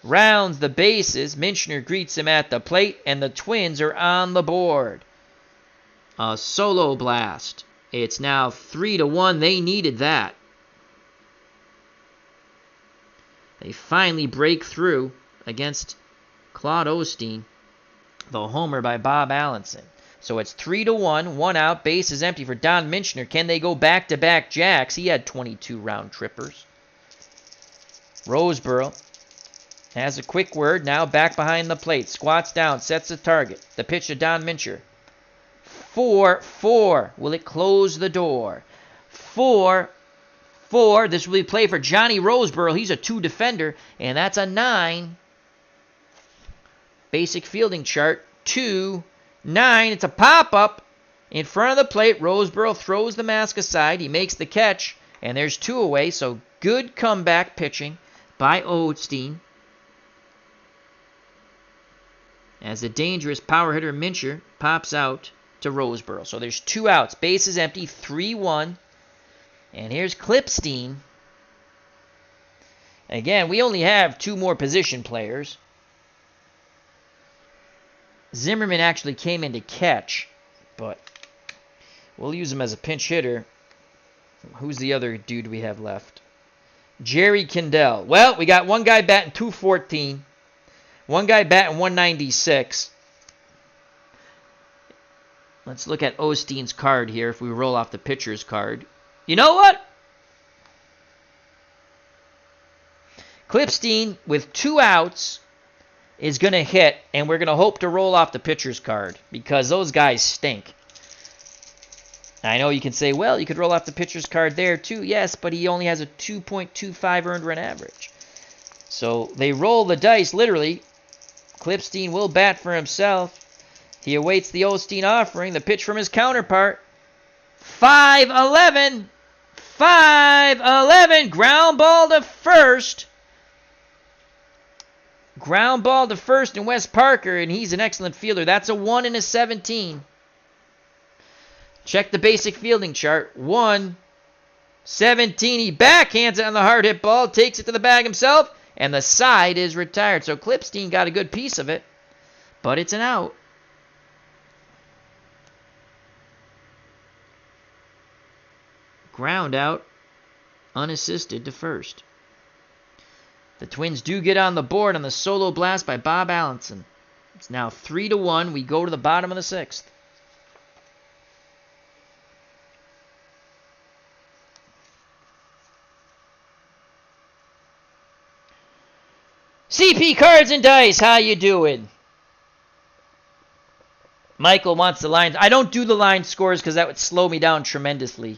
rounds the bases. Minchner greets him at the plate, and the Twins are on the board. A solo blast. It's now 3-1. They needed that. They finally break through against Claude Osteen. The homer by Bob Allenson. So it's 3-1, 1 out, base is empty for Don Minchner. Can they go back-to-back jacks? He had 22 round trippers. Roseboro has a quick word, now back behind the plate. Squats down, sets the target. The pitch to Don Minchner. 4-4. Will it close the door? 4-4. This will be play for Johnny Roseboro. He's a 2 defender, and that's a 9. Basic fielding chart. 2-9. It's a pop-up in front of the plate. Roseboro throws the mask aside. He makes the catch, and there's 2 away. So good comeback pitching by Osteen. As the dangerous power hitter Minchner pops out to Roseboro. So there's 2 outs. Base is empty. 3-1. And here's Clipstein. Again, we only have 2 more position players. Zimmerman actually came in to catch, but we'll use him as a pinch hitter. Who's the other dude we have left? Jerry Kindell. Well, we got one guy batting .214. One guy batting .196. Let's look at Osteen's card here if we roll off the pitcher's card. You know what? Clipstein, with 2 outs, is going to hit, and we're going to hope to roll off the pitcher's card because those guys stink. I know you can say, well, you could roll off the pitcher's card there too. Yes, but he only has a 2.25 earned run average. So they roll the dice, literally. Clipstein will bat for himself. He awaits the Osteen offering. The pitch from his counterpart. 5-11. 5-11. Ground ball to first. Ground ball to first in Wes Parker, and he's an excellent fielder. That's a 1 and a 17. Check the basic fielding chart. 1-17. He backhands it on the hard hit ball, takes it to the bag himself, and the side is retired. So Clipstein got a good piece of it, but it's an out. Ground out, unassisted to first. The Twins do get on the board on the solo blast by Bob Allenson. It's now 3-1. We go to the bottom of the 6th. CP Cards and Dice, how you doing? Michael wants the lines. I don't do the line scores because that would slow me down tremendously.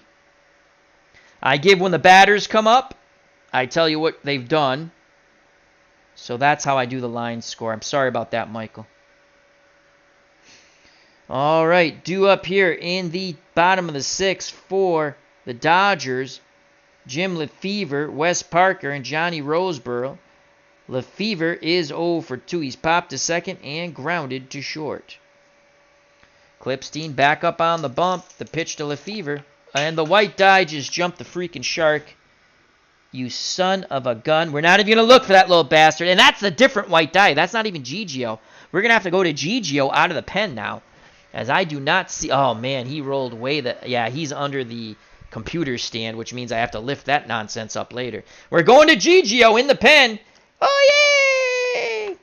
I give when the batters come up. I tell you what they've done. So that's how I do the line score. I'm sorry about that, Michael. All right, due up here in the bottom of the 6th for the Dodgers, Jim Lefevre, Wes Parker, and Johnny Roseboro. Lefevre is 0 for 2. He's popped to second and grounded to short. Clipstein back up on the bump. The pitch to Lefevre. And the white die just jumped the freaking shark. You son of a gun. We're not even going to look for that little bastard. And that's a different white die. That's not even Gigio. We're going to have to go to Gigio out of the pen now. As I do not see... Oh, man, he rolled way the... Yeah, he's under the computer stand, which means I have to lift that nonsense up later. We're going to Gigio in the pen. Oh, yay!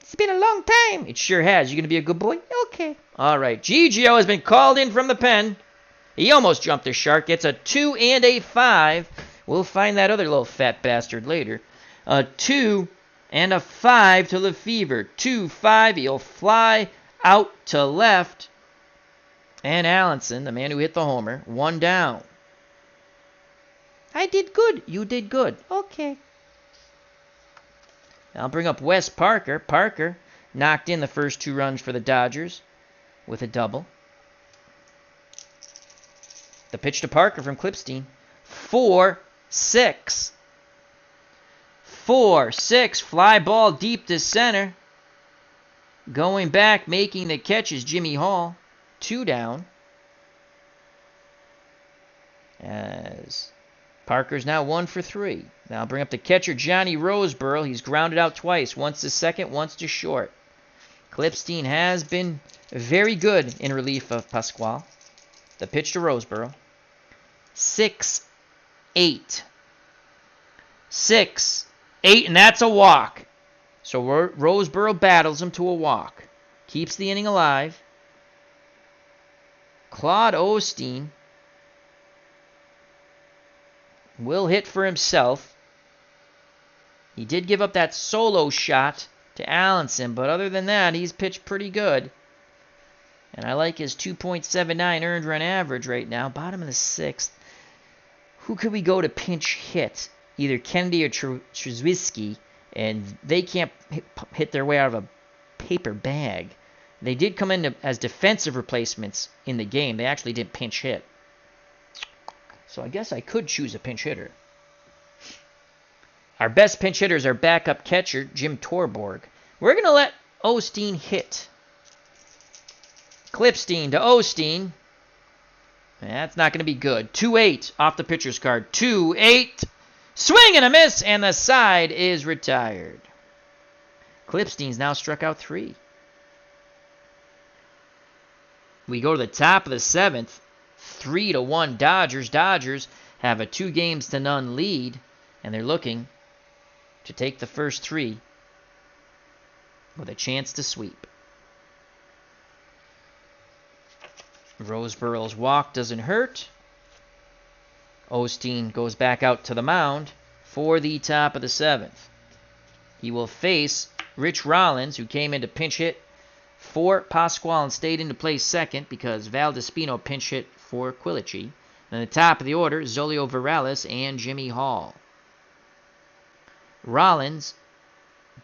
It's been a long time. It sure has. You going to be a good boy? Okay. All right. Gigio has been called in from the pen. He almost jumped the shark. Gets a 2 and a 5. We'll find that other little fat bastard later. A 2 and a 5 to Lefevre. 2-5. He'll fly out to left. And Allenson, the man who hit the homer, 1 down. I did good. You did good. Okay. I'll bring up Wes Parker. Parker knocked in the first 2 runs for the Dodgers with a double. The pitch to Parker from Clipstein. 4-6. 4-6. Fly ball deep to center. Going back, making the catch is Jimmy Hall. 2 down. As Parker's now 1 for 3. Now I'll bring up the catcher, Johnny Roseboro. He's grounded out twice. Once to second, once to short. Clipstein has been very good in relief of Pascaul. The pitch to Roseboro. 6-8. 6-8, and that's a walk. So Roseboro battles him to a walk. Keeps the inning alive. Claude Osteen will hit for himself. He did give up that solo shot to Allenson, but other than that, he's pitched pretty good. And I like his 2.79 earned run average right now. Bottom of the 6th. Who could we go to pinch hit? Either Kennedy or Trzewiski, and they can't hit their way out of a paper bag. They did come in as defensive replacements in the game. They actually did pinch hit. So I guess I could choose a pinch hitter. Our best pinch hitter is our backup catcher, Jim Torborg. We're going to let Osteen hit. Clipstein to Osteen. That's not going to be good. 2-8 off the pitcher's card. 2-8. Swing and a miss, and the side is retired. Clipstein's now struck out 3. We go to the top of the 7th. 3-1 Dodgers. Dodgers have a 2-0 lead, and they're looking to take the first 3 with a chance to sweep. Roseboro's walk doesn't hurt. Osteen goes back out to the mound for the top of the 7th. He will face Rich Rollins, who came in to pinch hit for Pascaul and stayed in to play second because Valdespino pinch hit for Quilici. Then the top of the order, Zolio Varales and Jimmy Hall. Rollins,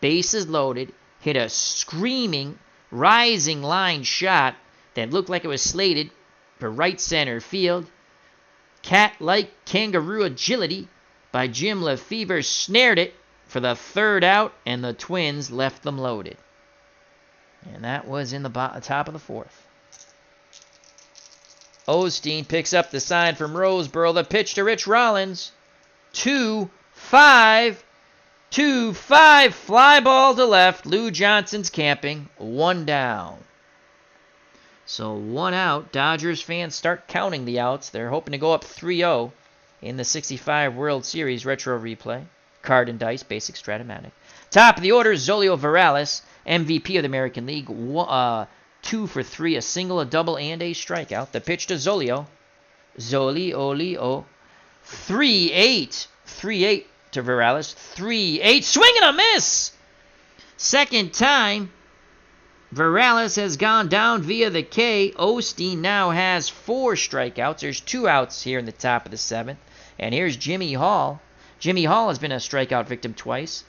bases loaded, hit a screaming, rising line shot that looked like it was slated for right center field. Cat-like kangaroo agility by Jim Lefevre snared it for the 3rd out, and the Twins left them loaded. And that was in the top of the 4th. Osteen picks up the sign from Roseboro. The pitch to Rich Rollins. 2-5. 2-5. Fly ball to left. Lou Johnson's camping. 1 down. So 1 out. Dodgers fans start counting the outs. They're hoping to go up 3-0 in the 65 World Series Retro Replay. Card&Dice, basic Strat-O-Matic. Top of the order, Zolio Varales, MVP of the American League. 2 for 3, a single, a double, and a strikeout. The pitch to Zolio. Zolio. 3-8. 3-8 to Varales. 3-8. Swing and a miss! Second time Varales has gone down via the K. Osteen now has 4 strikeouts. There's 2 outs here in the top of the 7th. And here's Jimmy Hall. Jimmy Hall has been a strikeout victim twice.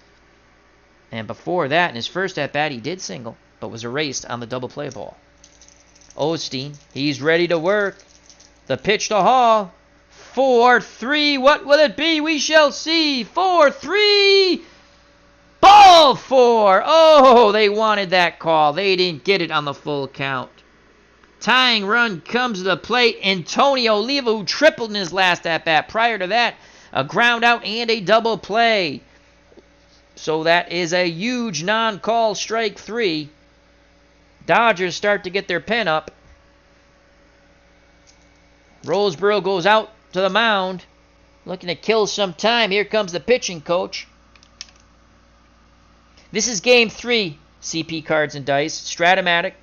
And before that, in his first at-bat, he did single, but was erased on the double play ball. Osteen, he's ready to work. The pitch to Hall. 4-3. What will it be? We shall see. 4-3. Ball 4. Oh, they wanted that call. They didn't get it on the full count. Tying run comes to the plate. Antonio Oliva, who tripled in his last at-bat. Prior to that, a ground out and a double play. So that is a huge non-call strike 3. Dodgers start to get their pen up. Roseboro goes out to the mound, looking to kill some time. Here comes the pitching coach. This is Game 3, CP Cards and Dice. Strat-O-Matic,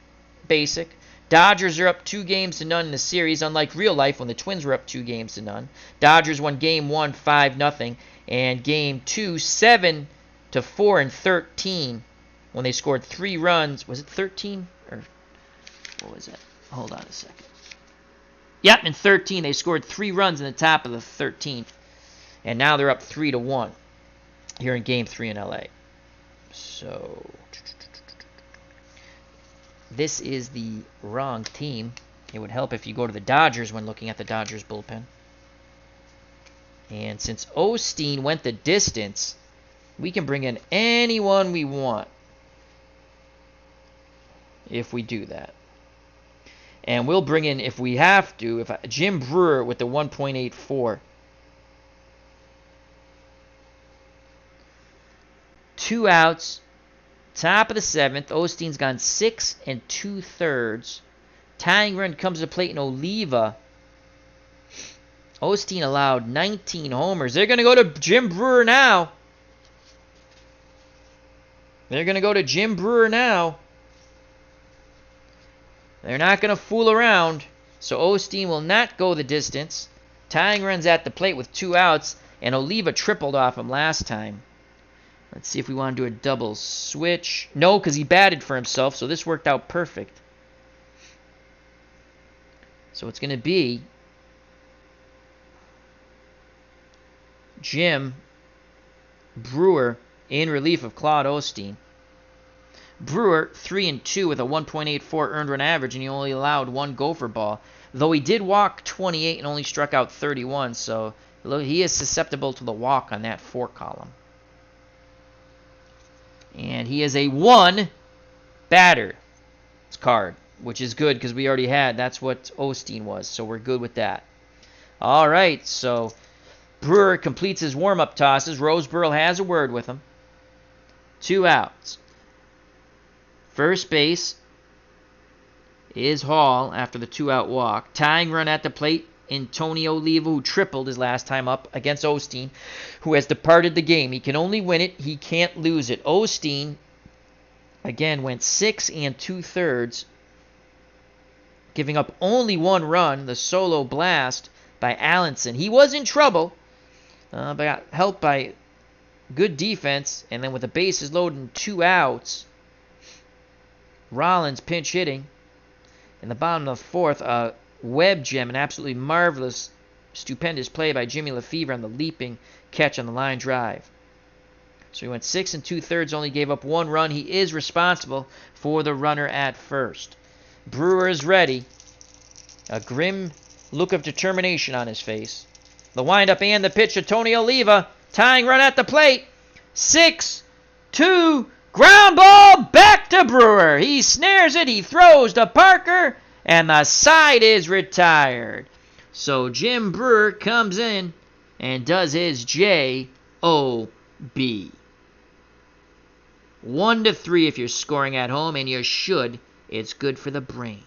basic. Dodgers are up 2-0 in the series, unlike real life when the Twins were up 2-0. Dodgers won game 1 5-0, and game 2 7-4 in 13 when they scored 3 runs. Was it 13 or what was it? Hold on a second. Yep, in 13 they scored 3 runs in the top of the 13th, and now they're up 3-1 here in game 3 in LA. So this is the wrong team. It would help if you go to the Dodgers when looking at the Dodgers bullpen. And since Osteen went the distance, we can bring in anyone we want if we do that. And we'll bring in, if we have to, Jim Brewer with the 1.84. 2 outs. Top of the 7th. Osteen's gone 6 2/3. Tying run comes to plate in Oliva. Osteen allowed 19 homers. They're going to go to Jim Brewer now. They're not going to fool around. So Osteen will not go the distance. Tying runs at the plate with 2 outs, and Oliva tripled off him last time. Let's see if we want to do a double switch. No, because he batted for himself, so this worked out perfect. So it's going to be Jim Brewer in relief of Claude Osteen. Brewer, 3-2 with a 1.84 earned run average, and he only allowed 1 gopher ball. Though he did walk 28 and only struck out 31, so he is susceptible to the walk on that 4 column. And he is a 1 batter card, which is good because we already had. That's what Osteen was, so we're good with that. All right, so Brewer completes his warm-up tosses. Roseboro has a word with him. 2 outs. First base is Hall after the 2-out walk. Tying run at the plate, Antonio Oliva, who tripled his last time up against Osteen, who has departed the game. He can only win it. He can't lose it. Osteen, again, went 6 2/3, giving up only 1 run, the solo blast by Allenson. He was in trouble, but got helped by good defense, and then with the bases loaded and 2 outs, Rollins pinch hitting. In the bottom of the 4th, web gem, an absolutely marvelous, stupendous play by Jimmy Lefevre on the leaping catch on the line drive. So he went 6 2/3, only gave up 1 run. He is responsible for the runner at first. Brewer is ready. A grim look of determination on his face. The windup and the pitch to Tony Oliva. Tying run at the plate. 6-2. Ground ball back to Brewer. He snares it. He throws to Parker. And the side is retired. So Jim Brewer comes in and does his J-O-B. 1-3 if you're scoring at home, and you should. It's good for the brain.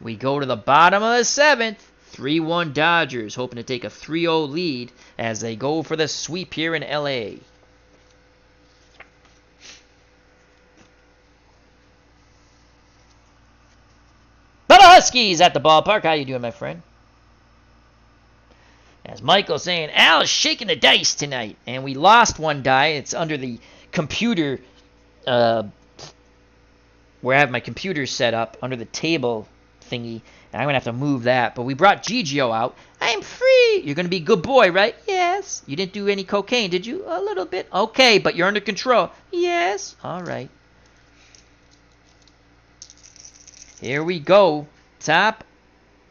We go to the bottom of the 7th. 3-1 Dodgers, hoping to take a 3-0 lead as they go for the sweep here in L.A. Huskies at the ballpark. How you doing, my friend? As Michael's saying, Al is shaking the dice tonight. And we lost 1 die. It's under the computer, where I have my computer set up, under the table thingy. And I'm going to have to move that. But we brought Gigio out. I'm free. You're going to be a good boy, right? Yes. You didn't do any cocaine, did you? A little bit. Okay, but you're under control. Yes. All right. Here we go. Top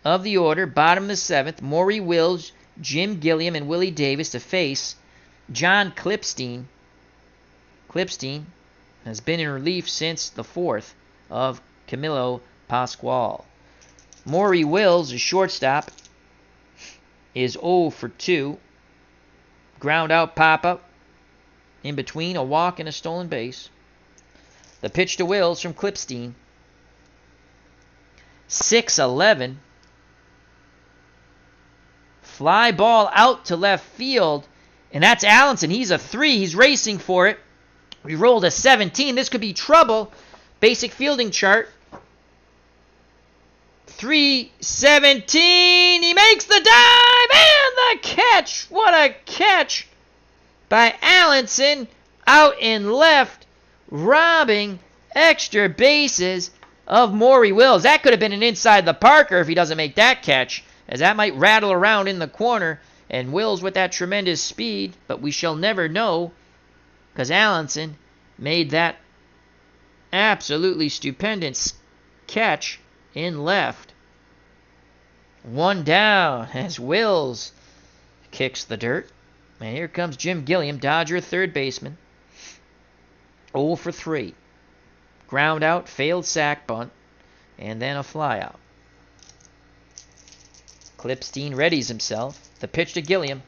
of the order, bottom of the 7th, Maury Wills, Jim Gilliam, and Willie Davis to face John Clipstein. Clipstein has been in relief since the 4th of Camilo Pascaul. Maury Wills, a shortstop, is 0 for 2. Ground out pop-up. In between, a walk and a stolen base. The pitch to Wills from Clipstein. 6-11. Fly ball out to left field. And that's Allenson. He's a 3. He's racing for it. We rolled a 17. This could be trouble. Basic fielding chart. 317. He makes the dive and the catch. What a catch by Allenson out in left, robbing extra bases of Maury Wills. That could have been an inside the Parker if he doesn't make that catch, as that might rattle around in the corner. And Wills with that tremendous speed, but we shall never know, because Allenson made that absolutely stupendous catch in left. One down as Wills kicks the dirt. And here comes Jim Gilliam, Dodger third baseman. 0 for 3. Ground out, failed sac bunt, and then a flyout. Clipstein readies himself. The pitch to Gilliam.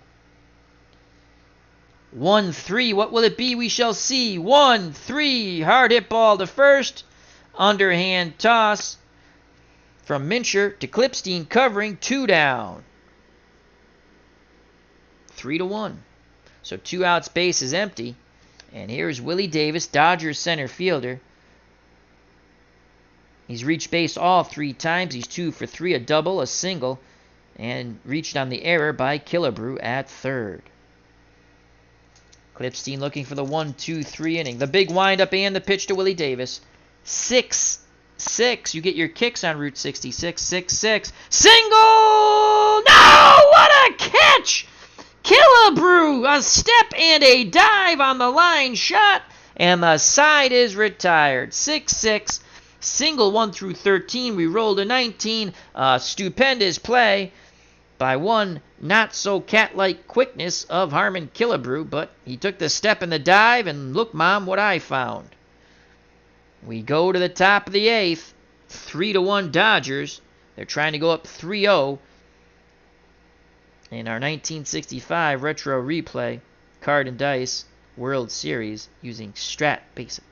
1-3. What will it be? We shall see. 1-3. Hard hit ball to first. Underhand toss from Mincher to Clipstein covering. 2 down. 3-1. So 2 outs, base is empty. And here's Willie Davis, Dodgers center fielder. He's reached base all 3 times. He's 2 for 3, a double, a single, and reached on the error by Killebrew at third. Clipstein looking for the 1-2-3 inning. The big windup and the pitch to Willie Davis. 6-6. You get your kicks on Route 66. 6-6. Single! No! What a catch! Killebrew! A step and a dive on the line shot, and the side is retired. 6-6. Single 1 through 13. We rolled a 19. Stupendous play by one not-so-cat-like quickness of Harmon Killebrew, but he took the step and the dive, and look, Mom, what I found. We go to the top of the 8th. 3-1 Dodgers. They're trying to go up 3-0 in our 1965 retro replay Card&Dice World Series using Strat-Basic.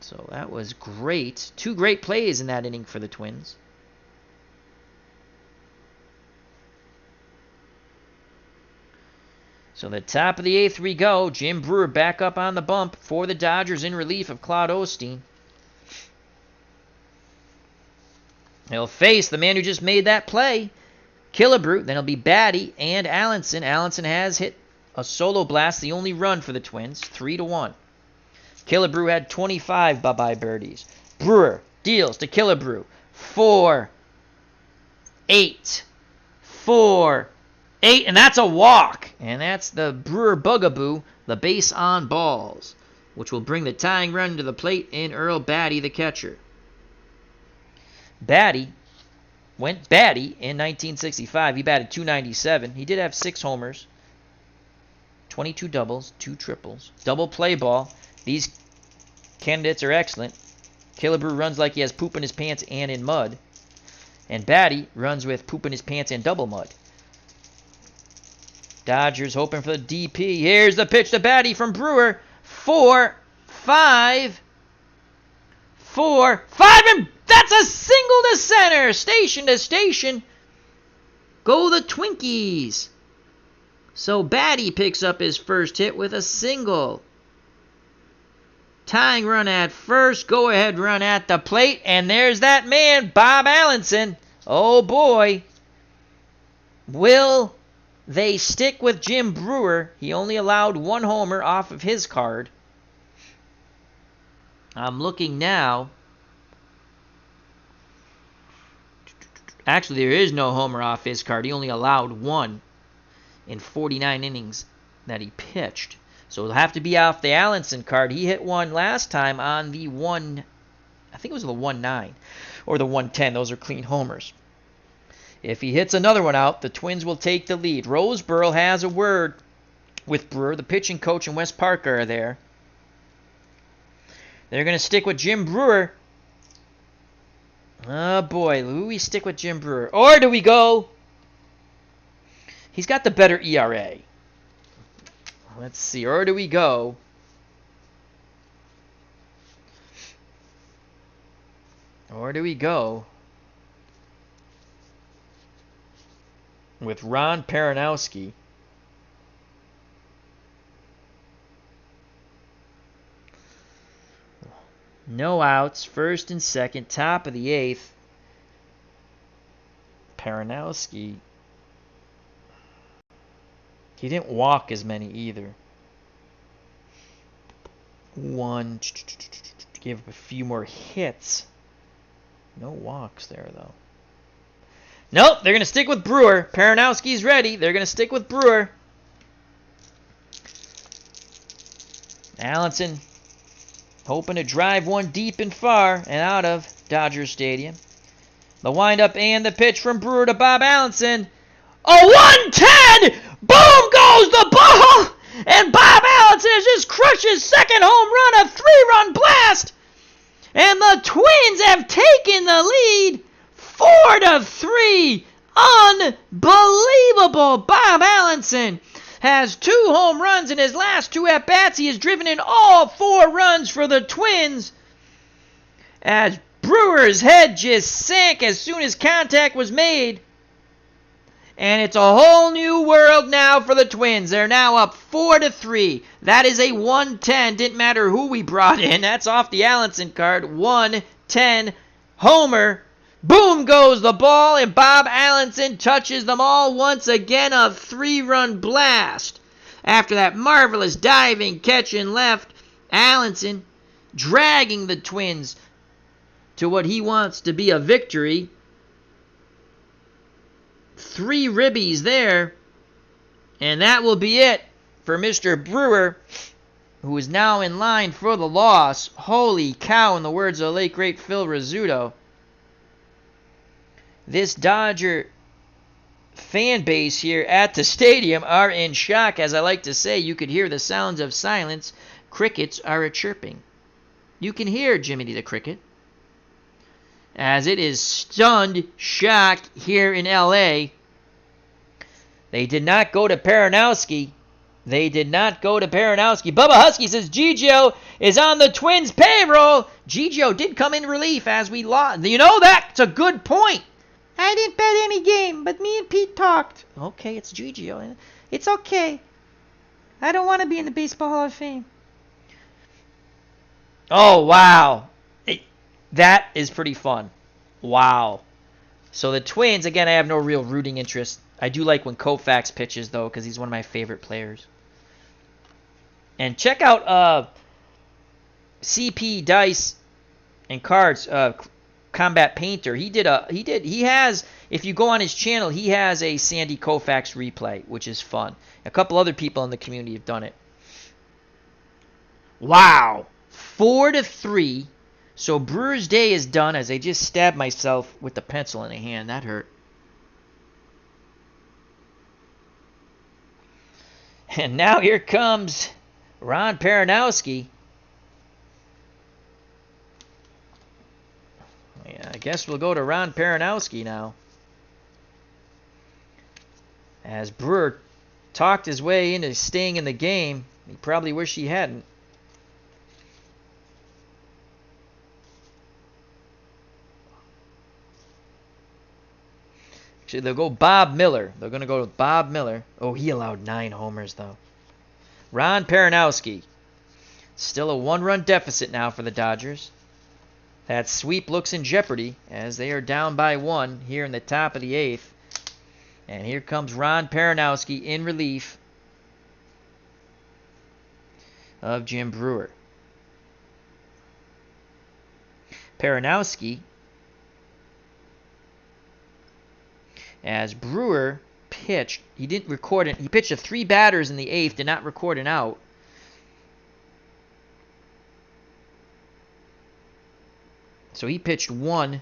So that was great. 2 great plays in that inning for the Twins. So the top of the 8th we go. Jim Brewer back up on the bump for the Dodgers in relief of Claude Osteen. He'll face the man who just made that play, Killebrew. Then it'll be Batty and Allenson. Allenson has hit a solo blast, the only run for the Twins, 3-1. Killebrew had 25 bye-bye birdies. Brewer deals to Killebrew. 4-8. 4-8. And that's a walk. And that's the Brewer bugaboo, the base on balls, which will bring the tying run to the plate in Earl Batty, the catcher. Batty went batty in 1965. He batted .297. He did have 6 homers, 22 doubles, 2 triples, double play ball. These candidates are excellent. Killebrew runs like he has poop in his pants and in mud. And Batty runs with poop in his pants and double mud. Dodgers hoping for the DP. Here's the pitch to Batty from Brewer. 4-5. 4-5, and that's a single to center. Station to station. Go the Twinkies. So Batty picks up his first hit with a single. Tying run at first. Go ahead run at the plate. And there's that man, Bob Allenson. Oh boy. Will they stick with Jim Brewer? He only allowed 1 homer off of his card. I'm looking now. Actually, there is no homer off his card. He only allowed 1 in 49 innings that he pitched. So it'll have to be off the Allenson card. He hit 1 last time on the 1, I think it was the 1-9 or the 1-10. Those are clean homers. If he hits another one out, the Twins will take the lead. Roseboro has a word with Brewer. The pitching coach and Wes Parker are there. They're going to stick with Jim Brewer. Oh boy, do we stick with Jim Brewer? Or do we go? He's got the better ERA. Let's see. Or do we go? Or do we go with Ron Peranowski? No outs. First and second. Top of the eighth. Paranowski. He didn't walk as many either. One. Gave up a few more hits. No walks there, though. Nope, they're going to stick with Brewer. Paranowski's ready. They're going to stick with Brewer. Allenson hoping to drive one deep and far and out of Dodger Stadium. The windup and the pitch from Brewer to Bob Allenson. A 110! Boom goes the ball! And Bob Allenson has just crushed his second home run, a 3-run blast! And the Twins have taken the lead 4-3. Unbelievable! Bob Allenson has 2 home runs in his last 2 at-bats. He has driven in all 4 runs for the Twins. As Brewer's head just sank as soon as contact was made. And it's a whole new world now for the Twins. They're now up 4-3. That is a 110. Didn't matter who we brought in. That's off the Allenson card. 110 homer. Boom goes the ball, and Bob Allenson touches them all once again. A 3-run blast. After that marvelous diving catch in left, Allenson dragging the Twins to what he wants to be a victory. 3 ribbies there. And that will be it for Mr. Brewer, who is now in line for the loss. Holy cow, in the words of the late great Phil Rizzuto. This Dodger fan base here at the stadium are in shock. As I like to say, you could hear the sounds of silence. Crickets are a-chirping. You can hear Jiminy the Cricket, as it is stunned shock here in L.A. They did not go to Paranowski. Bubba Husky says Gigio is on the Twins' payroll. Gigio did come in relief as we lost. You know, that's a good point. I didn't bet any game, but me and Pete talked. Okay, it's Gigio. It's okay. I don't want to be in the Baseball Hall of Fame. Oh, wow. That is pretty fun. Wow. So the Twins, again, I have no real rooting interest. I do like when Koufax pitches, though, because he's one of my favorite players. And check out CP Dice and Cards, Combat Painter. He has, if you go on his channel, he has a Sandy Koufax replay, which is fun. A couple other people in the community have done it. Wow. 4-3. So Brewer's day is done, as I just stabbed myself with the pencil in the hand. That hurt. And now here comes Ron Paranowski. Yeah, I guess we'll go to Ron Paranowski now. As Brewer talked his way into staying in the game. He probably wished he hadn't. Actually, they'll go Bob Miller. They're going to go with Bob Miller. Oh, he allowed 9 homers, though. Ron Paranowski. Still a 1-run deficit now for the Dodgers. That sweep looks in jeopardy as they are down by 1 here in the top of the 8th. And here comes Ron Paranowski in relief of Jim Brewer. Paranowski, as Brewer pitched, he didn't record it. He pitched to 3 batters in the 8th, did not record an out. So he pitched 1-7.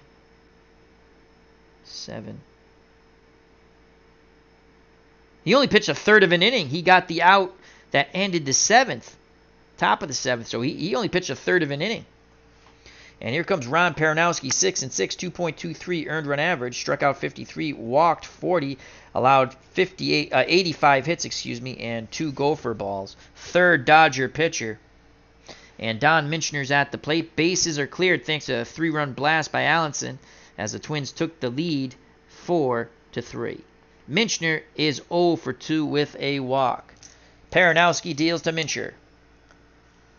He only pitched a third of an inning. He got the out that ended the 7th, top of the 7th. So he only pitched a third of an inning. And here comes Ron Paranowski, 6-6, 2.23 earned run average, struck out 53, walked 40, allowed 85 hits, and 2 gopher balls. Third Dodger pitcher. And Don Minchner's at the plate. Bases are cleared thanks to a 3-run blast by Allenson as the Twins took the lead 4-3. Minchner is 0 for 2 with a walk. Paranowski deals to Minchner.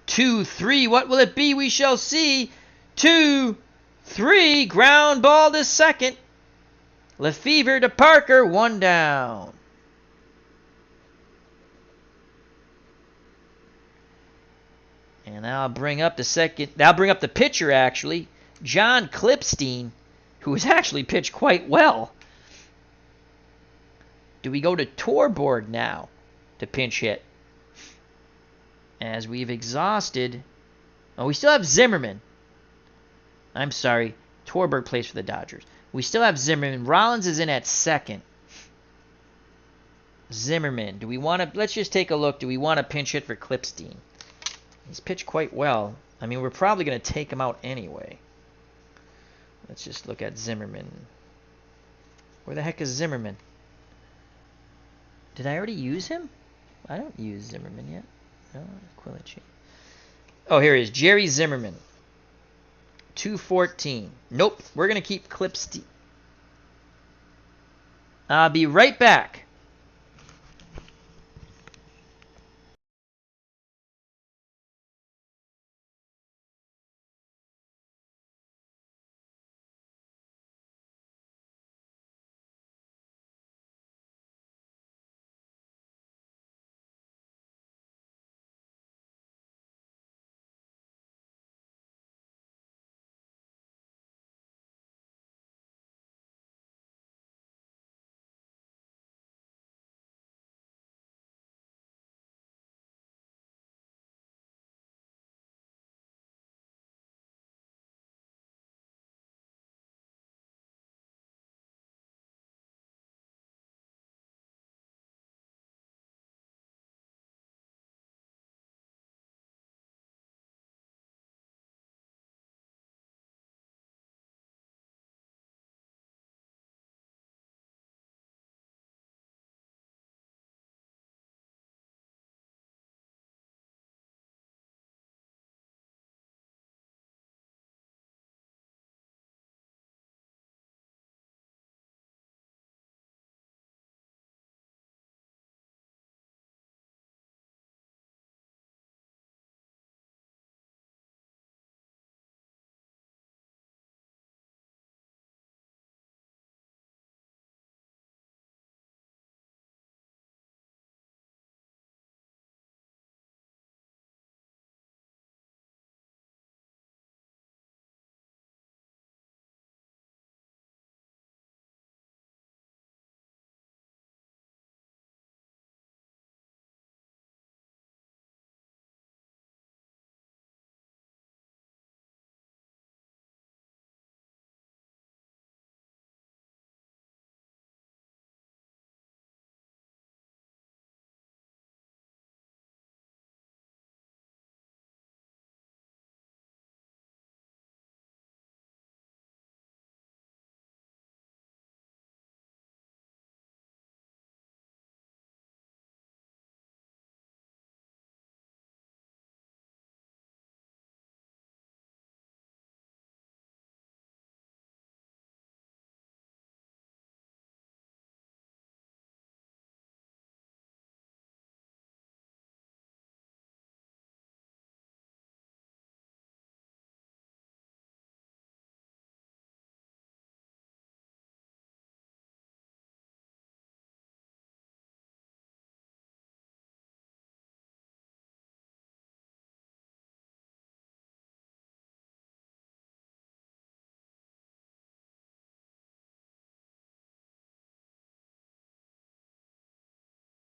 2-3. What will it be? We shall see. 2, 3. Ground ball to second. Lefevre to Parker. 1 down. And I'll bring up the second. I'll bring up the pitcher, actually. John Clipstein, who has actually pitched quite well. Do we go to Torborg now to pinch hit? As we've exhausted. Oh, we still have Zimmerman. I'm sorry. Torborg plays for the Dodgers. We still have Zimmerman. Rollins is in at second. Zimmerman. Do we want to... Let's just take a look. Do we want to pinch hit for Clipstein? He's pitched quite well. I mean, we're probably going to take him out anyway. Let's just look at Zimmerman. Where the heck is Zimmerman? Did I already use him? I don't use Zimmerman yet. No, Quilici. Oh, here he is. Jerry Zimmerman. 214. Nope. We're going to keep Clipstein. I'll be right back.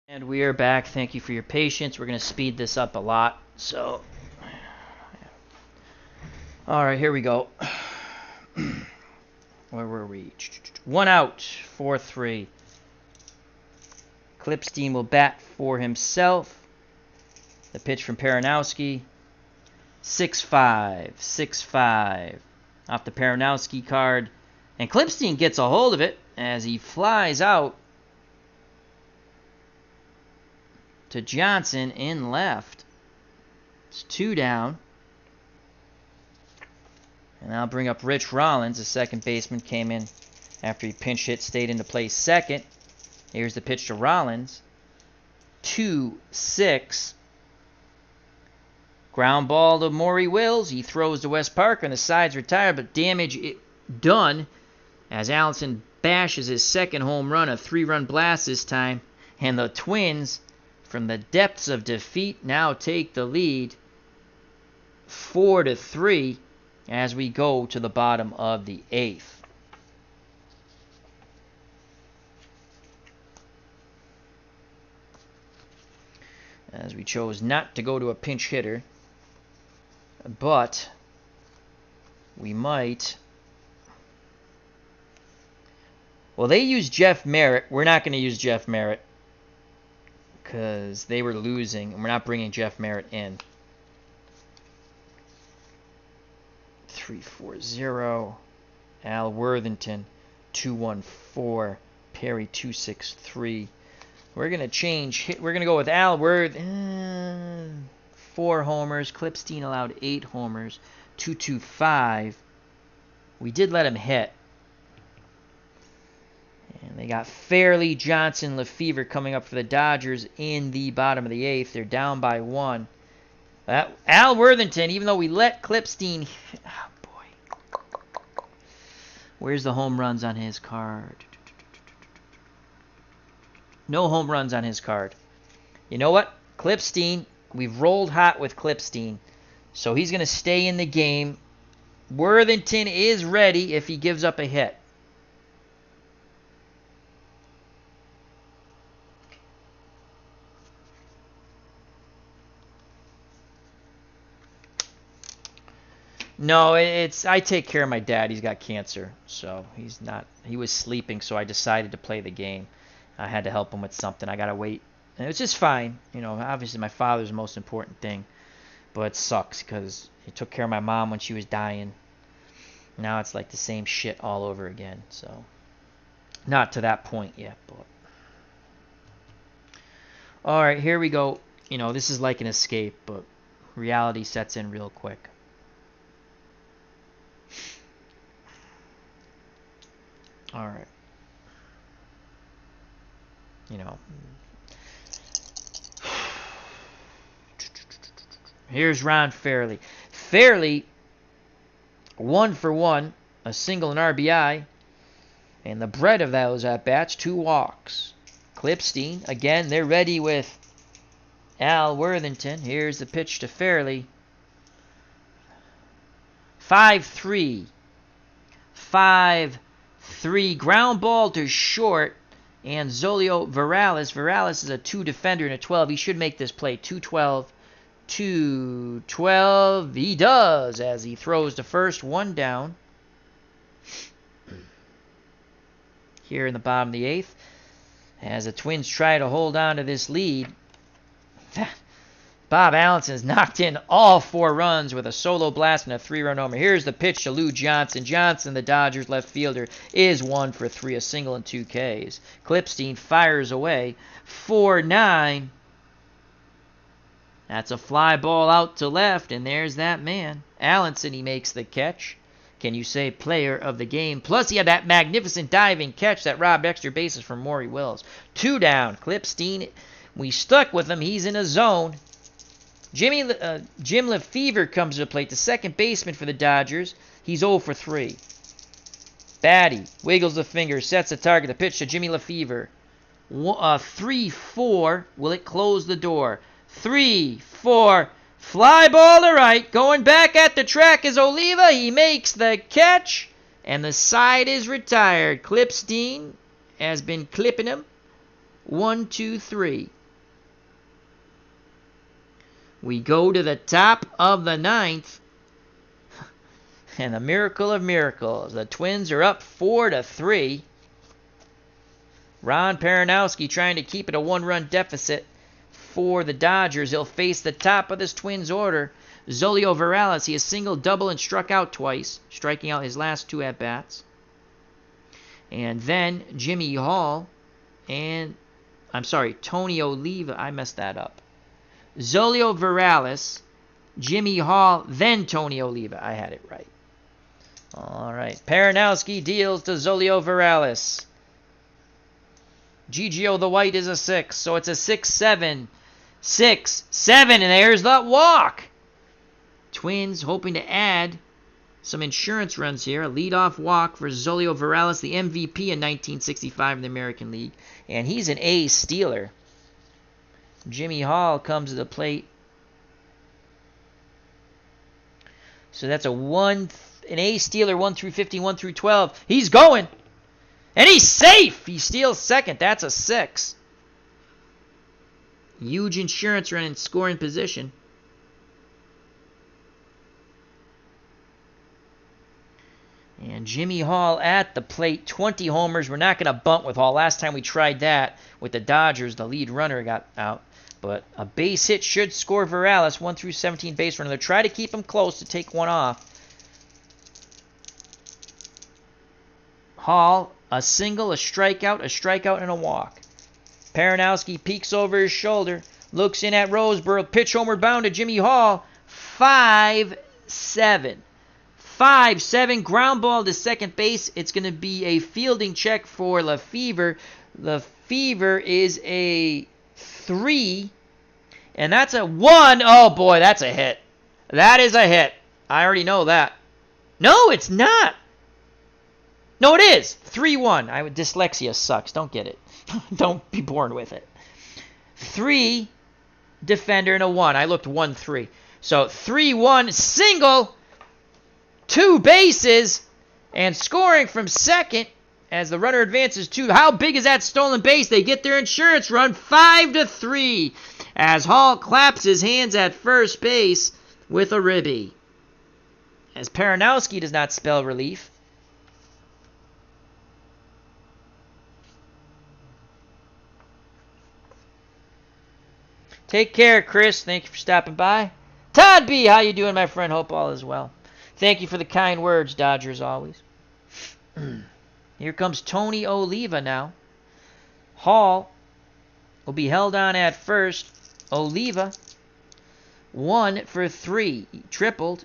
And we are back. Thank you for your patience. We're going to speed this up a lot. So, all right, here we go. Where were we? 1 out, 4-3. Clipstein will bat for himself. The pitch from Peronowski. 6-5, 6-5. Off the Peronowski card. And Clipstein gets a hold of it as he flies out to Johnson in left. It's 2 down. And I'll bring up Rich Rollins. The second baseman came in after he pinch hit, stayed into play second. Here's the pitch to Rollins. 2-6. Ground ball to Maury Wills. He throws to Wes Parker, and the side's retired, but damage done as Allenson bashes his second home run, a 3-run blast this time. And the Twins, from the depths of defeat, now take the lead 4-3 as we go to the bottom of the 8th. As we chose not to go to a pinch hitter, but we might. Well, they used Jeff Merritt. We're not going to use Jeff Merritt because they were losing, and we're not bringing Jeff Merritt in. 340. Al Worthington, 214. Perry, 263. We're going to change. We're going to go with Al Worth. 4 homers. Clipstein allowed 8 homers. 225. We did let him hit. And they got Fairley, Johnson, Lefevre coming up for the Dodgers in the bottom of the 8th. They're down by 1. Al Worthington, even though we let Clipstein... Oh, boy. Where's the home runs on his card? No home runs on his card. You know what? Clipstein, we've rolled hot with Clipstein. So he's going to stay in the game. Worthington is ready if he gives up a hit. No, I take care of my dad. He's got cancer, so he was sleeping, so I decided to play the game. I had to help him with something. I got to wait. And it's just fine. You know, obviously my father's the most important thing, but it sucks because he took care of my mom when she was dying. Now it's like the same shit all over again, so not to that point yet, but. All right, here we go. You know, this is like an escape, but reality sets in real quick. All right. You know. Here's Ron Fairley. Fairley, 1 for 1, a single and RBI. And the bread of those at-bats, 2 walks. Clipstein, again, they're ready with Al Worthington. Here's the pitch to Fairley. 5-3. 5-3. Ground ball to short. And Zolio Varales. Varales is a 2 defender and a 12. He should make this play. 2-12. 2-12. He does as he throws to first. 1 down. Here in the bottom of the 8th. As the Twins try to hold on to this lead. Bob Allison's knocked in all 4 runs with a solo blast and a 3-run homer. Here's the pitch to Lou Johnson. Johnson, the Dodgers left fielder, is 1 for 3, a single and 2 Ks. Clipstein fires away. 4-9. That's a fly ball out to left, and there's that man. Allenson, he makes the catch. Can you say player of the game? Plus, he had that magnificent diving catch that robbed extra bases from Maury Wills. 2 down. Clipstein, we stuck with him. He's in a zone. Jim Lefevre comes to the plate, the second baseman for the Dodgers. He's 0 for 3. Batty wiggles the finger, sets the target. The pitch to Jimmy Lefevre. 3-4. Will it close the door? 3-4. Fly ball to right. Going back at the track is Oliva. He makes the catch. And the side is retired. Clipstein has been clipping him. 1, 2, 3. We go to the top of the 9th. And the miracle of miracles. The Twins are up 4-3. Ron Peranowski trying to keep it a 1-run deficit for the Dodgers. He'll face the top of this Twins order. Zolio Varales, he has singled, double, and struck out twice, striking out his last 2 at-bats. And then Jimmy Hall and, Tony Oliva. I messed that up. Zolio Varales, Jimmy Hall, then Tony Oliva. I had it right. All right. Peranowski deals to Zolio Varales. GGO the White is a 6, so it's a 6-7. 6-7, and there's the walk. Twins hoping to add some insurance runs here. A leadoff walk for Zolio Virales, the MVP in 1965 in the American League. And he's an A stealer. Jimmy Hall comes to the plate. So that's an A stealer, 1 through 15, 1 through 12. He's going. And he's safe. He steals second. That's a 6. Huge insurance run in scoring position. And Jimmy Hall at the plate, 20 homers. We're not going to bunt with Hall. Last time we tried that with the Dodgers, the lead runner got out. But a base hit should score Virales, 1 through 17 base runner. They'll try to keep him close to take one off. Hall, a single, a strikeout, and a walk. Paranowski peeks over his shoulder, looks in at Roseboro, pitch homeward bound to Jimmy Hall, 5-7. 5-7, ground ball to second base. It's going to be a fielding check for Lefevre. Lefevre is a 3, and that's a 1. Oh, boy, that's a hit. That is a hit. I already know that. No, it's not. No, it is. 3-1. Dyslexia sucks. Don't get it. Don't be born with it. 3, defender, and a 1. I looked 1-3. So 3-1, single, 2 bases, and scoring from second as the runner advances 2. How big is that stolen base? They get their insurance run, 5-3, as Hall claps his hands at first base with a ribby. As Paranowski does not spell relief. Take care, Chris. Thank you for stopping by. Todd B., how you doing, my friend? Hope all is well. Thank you for the kind words, Dodgers, always. Here comes Tony Oliva now. Hall will be held on at first. Oliva, 1 for 3. He tripled,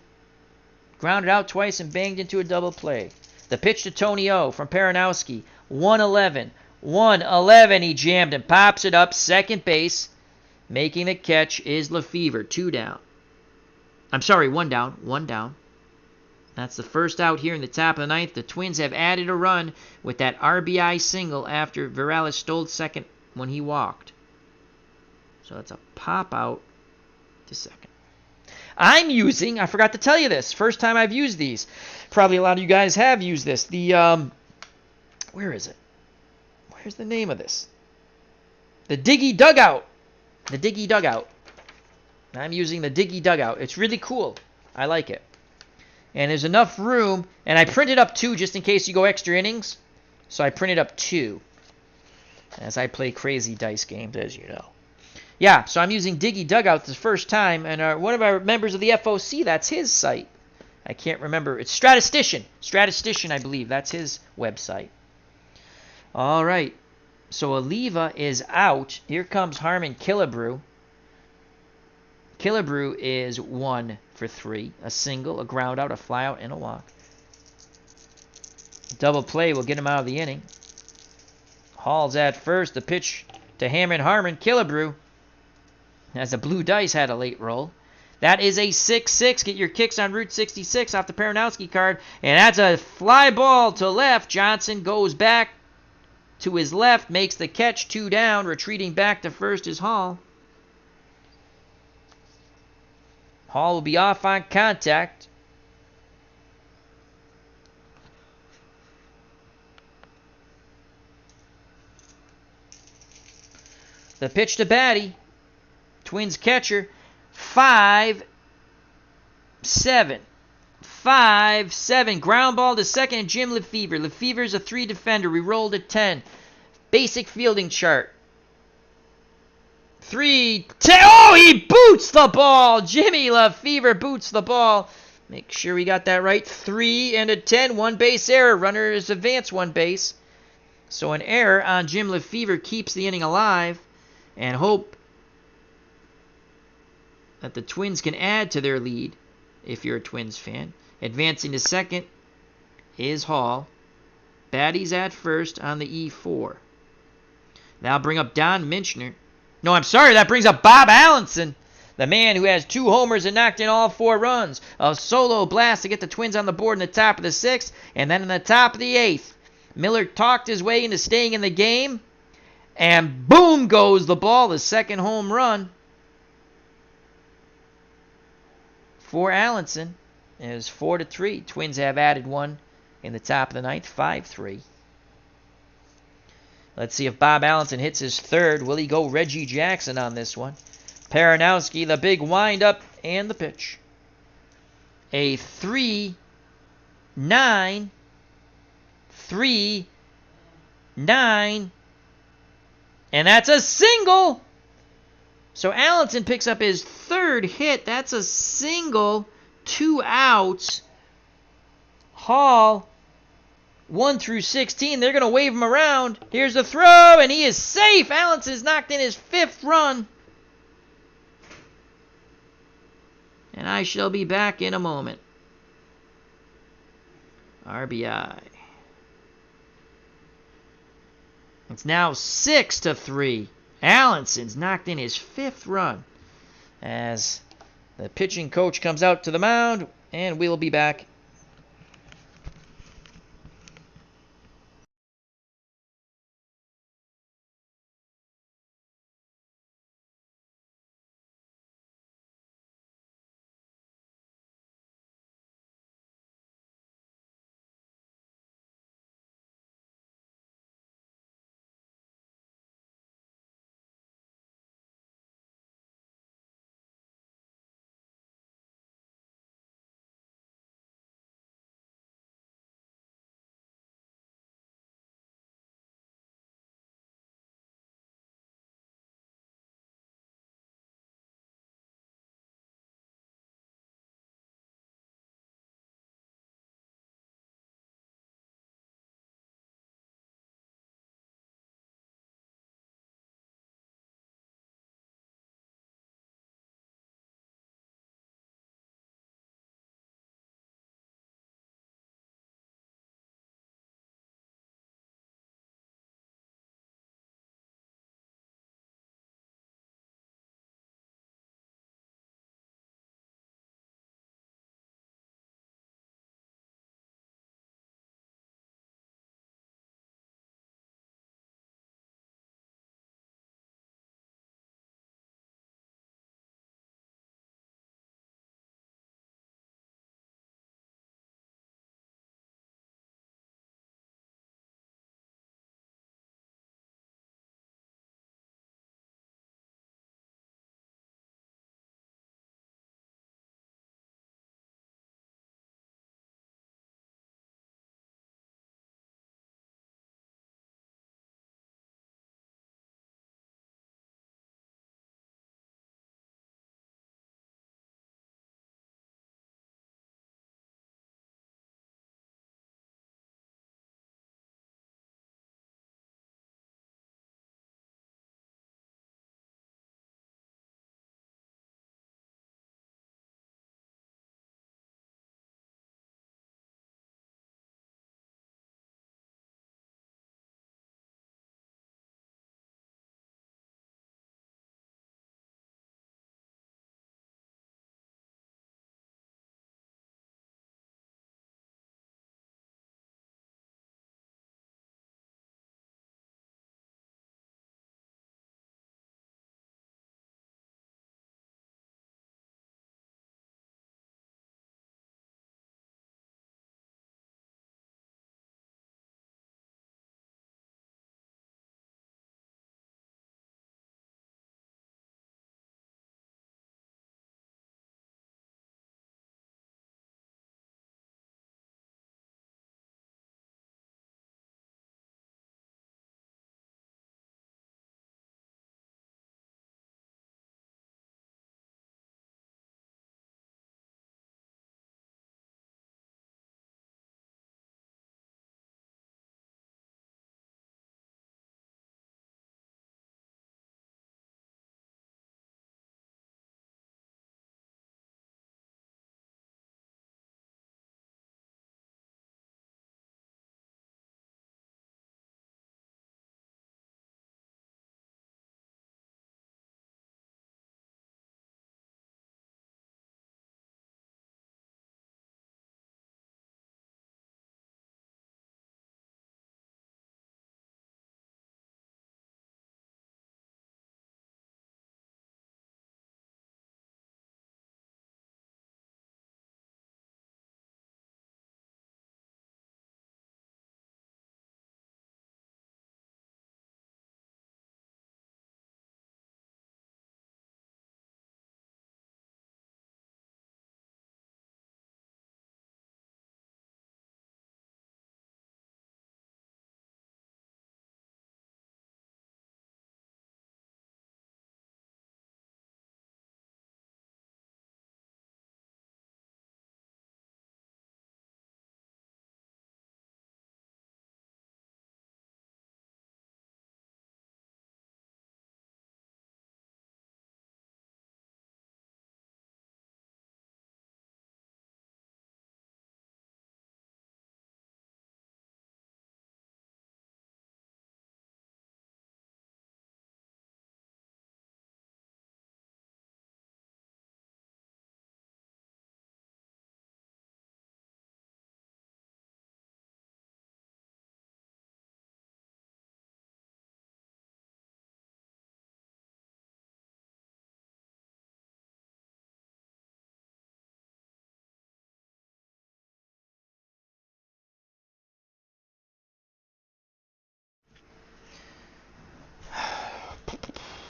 grounded out twice, and banged into a double play. The pitch to Tony O from Paranowski. 1-11. 1-11. He jammed and pops it up. Second base. Making the catch is Lefevre. 2 down. I'm sorry, 1 down. 1 down. That's the first out here in the top of the ninth. The Twins have added a run with that RBI single after Virales stole second when he walked. So that's a pop out to second. I'm using, I forgot to tell you this, first time I've used these. Probably a lot of you guys have used this. The, where is it? Where's the name of this? The Diggy Dugout. The Diggy Dugout. I'm using the Diggy Dugout. It's really cool. I like it. And there's enough room. And I printed up 2 just in case you go extra innings. So I printed up 2. As I play crazy dice games, as you know. Yeah, so I'm using Diggy Dugout the first time. And one of our members of the FOC, that's his site. I can't remember. It's Statistician. Statistician, I believe. That's his website. All right. So Oliva is out. Here comes Harmon Killebrew. Killebrew is 1 for 3. A single, a ground out, a fly out, and a walk. Double play will get him out of the inning. Hall's at first. The pitch to Harmon Killebrew. As the Blue Dice had a late roll. That is a 6-6. Get your kicks on Route 66 off the Paranowski card. And that's a fly ball to left. Johnson goes back to his left, makes the catch, 2 down. Retreating back to first is Hall. Hall will be off on contact. The pitch to Batty. Twins catcher. 5-7. 5-7. Ground ball to second and Jim Lefevre. Lefevre's a 3 defender. We rolled a 10. Basic fielding chart. 3-10. Oh, he boots the ball. Jimmy Lefevre boots the ball. Make sure we got that right. 3 and a 10. 1 base error. Runner is advanced 1 base. So an error on Jim Lefevre keeps the inning alive. And hope that the Twins can add to their lead if you're a Twins fan. Advancing to second is Hall. Batty's at first on the E4. That'll bring up Don Minchner. No, I'm sorry, that brings up Bob Allenson. The man who has 2 homers and knocked in all 4 runs. A solo blast to get the Twins on the board in the top of the 6th. And then in the top of the 8th, Miller talked his way into staying in the game. And boom goes the ball, the second home run for Allenson. It was 4-3. Twins have added one in the top of the 9th, 5-3. Let's see if Bob Allenson hits his third. Will he go Reggie Jackson on this one? Paranowski, the big windup, and the pitch. A 3-9, 3-9, and that's a single. So Allenson picks up his third hit. That's a single, 2 outs. Hall, 1 through 16. They're going to wave him around. Here's the throw, and he is safe. Allenson has knocked in his 5th run. And I shall be back in a moment. RBI. It's now 6-3. Allenson's knocked in his 5th run as the pitching coach comes out to the mound, and we'll be back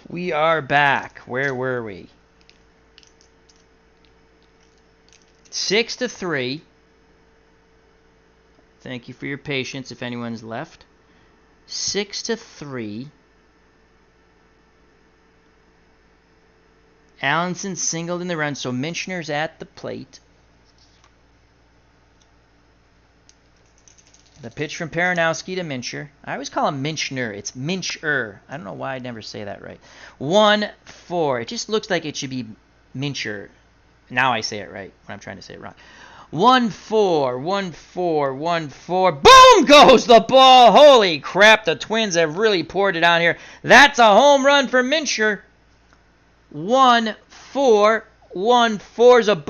We are back. Where were we? 6-3. Thank you for your patience if anyone's left. 6-3. Allenson singled in the run, so Minchner's at the plate. The pitch from Paranowski to Mincher. I always call him Minchner. It's Mincher. I don't know why I never say that right. 1-4. It just looks like it should be Mincher. Now I say it right when I'm trying to say it wrong. 1-4. 1-4. 1-4. Boom goes the ball. Holy crap. The Twins have really poured it on here. That's a home run for Mincher. 1-4. 1-4.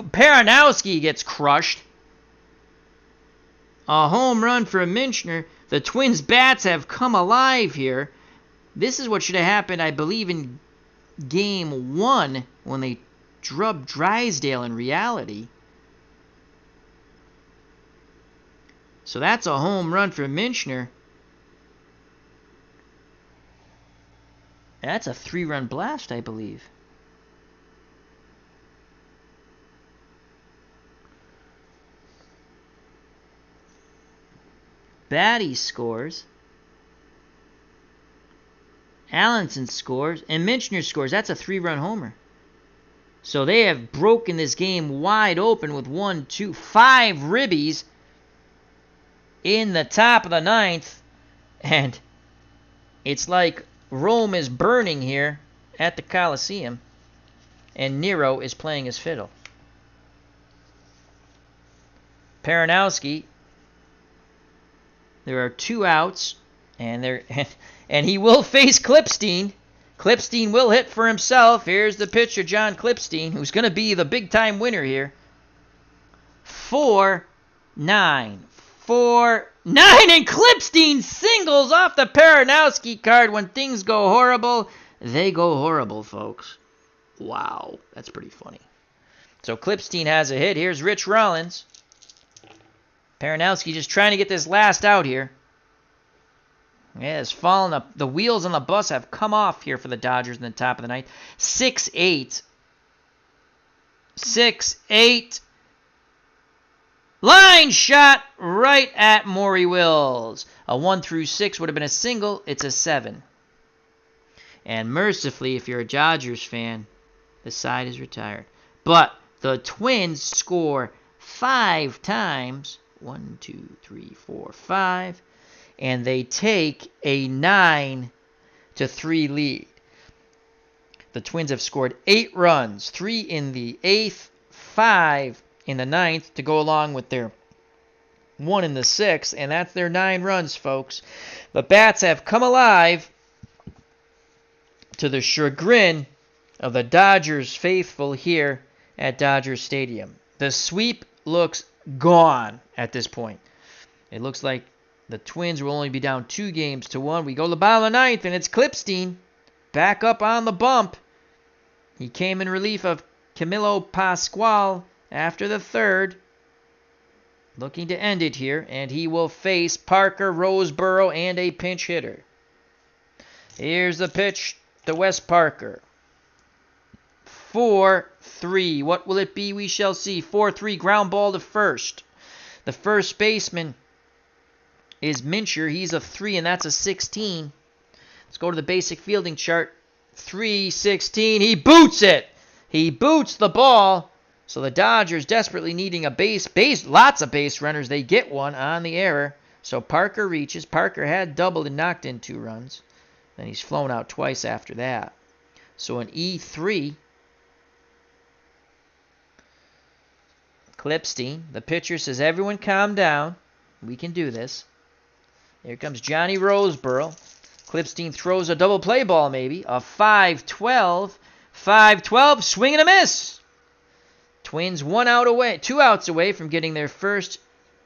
Paranowski gets crushed. A home run for Minchner. The Twins' bats have come alive here. This is what should have happened, I believe, in Game 1 when they drubbed Drysdale in reality. So that's a home run for Minchner. That's a 3-run blast, I believe. Batty scores. Allenson scores. And Minchner scores. That's a 3-run homer. So they have broken this game wide open with 5 ribbies in the top of the 9th. And it's like Rome is burning here at the Coliseum. And Nero is playing his fiddle. Paranowski. There are 2 outs, and he will face Clipstein. Clipstein will hit for himself. Here's the pitcher, John Clipstein, who's going to be the big-time winner here. 4-9. 4-9, and Clipstein singles off the Paranowski card. When things go horrible, they go horrible, folks. Wow, that's pretty funny. So Clipstein has a hit. Here's Rich Rollins. Paranowski just trying to get this last out here. Yeah, it's fallen up. The wheels on the bus have come off here for the Dodgers in the top of the 9th. 6-8. 6-8. Line shot right at Maury Wills. A 1-6 would have been a single. It's a 7. And mercifully, if you're a Dodgers fan, the side is retired. But the Twins score 5 times. 1, 2, 3, 4, 5. And they take a 9-3 lead. The Twins have scored 8 runs, 3 in the 8th, 5 in the 9th, to go along with their 1 in the 6th, and that's their 9 runs, folks. The bats have come alive, to the chagrin of the Dodgers faithful here at Dodger Stadium. The sweep looks gone at this point. It looks like the Twins will only be down 2-1. We go to the bottom of the 9th, and it's Clipstein back up on the bump. He came in relief of Camilo Pascaul after the 3rd. Looking to end it here, and he will face Parker Roseboro and a pinch hitter. Here's the pitch to Wes Parker. 4-3. What will it be? We shall see. 4-3, ground ball to first. The first baseman is Mincher. He's a 3, and that's a 16. Let's go to the basic fielding chart. 3-16. He boots it. He boots the ball. So the Dodgers desperately needing a base, lots of base runners. They get one on the error. So Parker reaches. Parker had doubled and knocked in 2 runs. Then he's flown out twice after that. So an E3. Clipstein. The pitcher says, everyone calm down. We can do this. Here comes Johnny Roseboro. Clipstein throws a double play ball maybe. A 5-12. 5-12. Swing and a miss. Twins 2 outs away from getting their first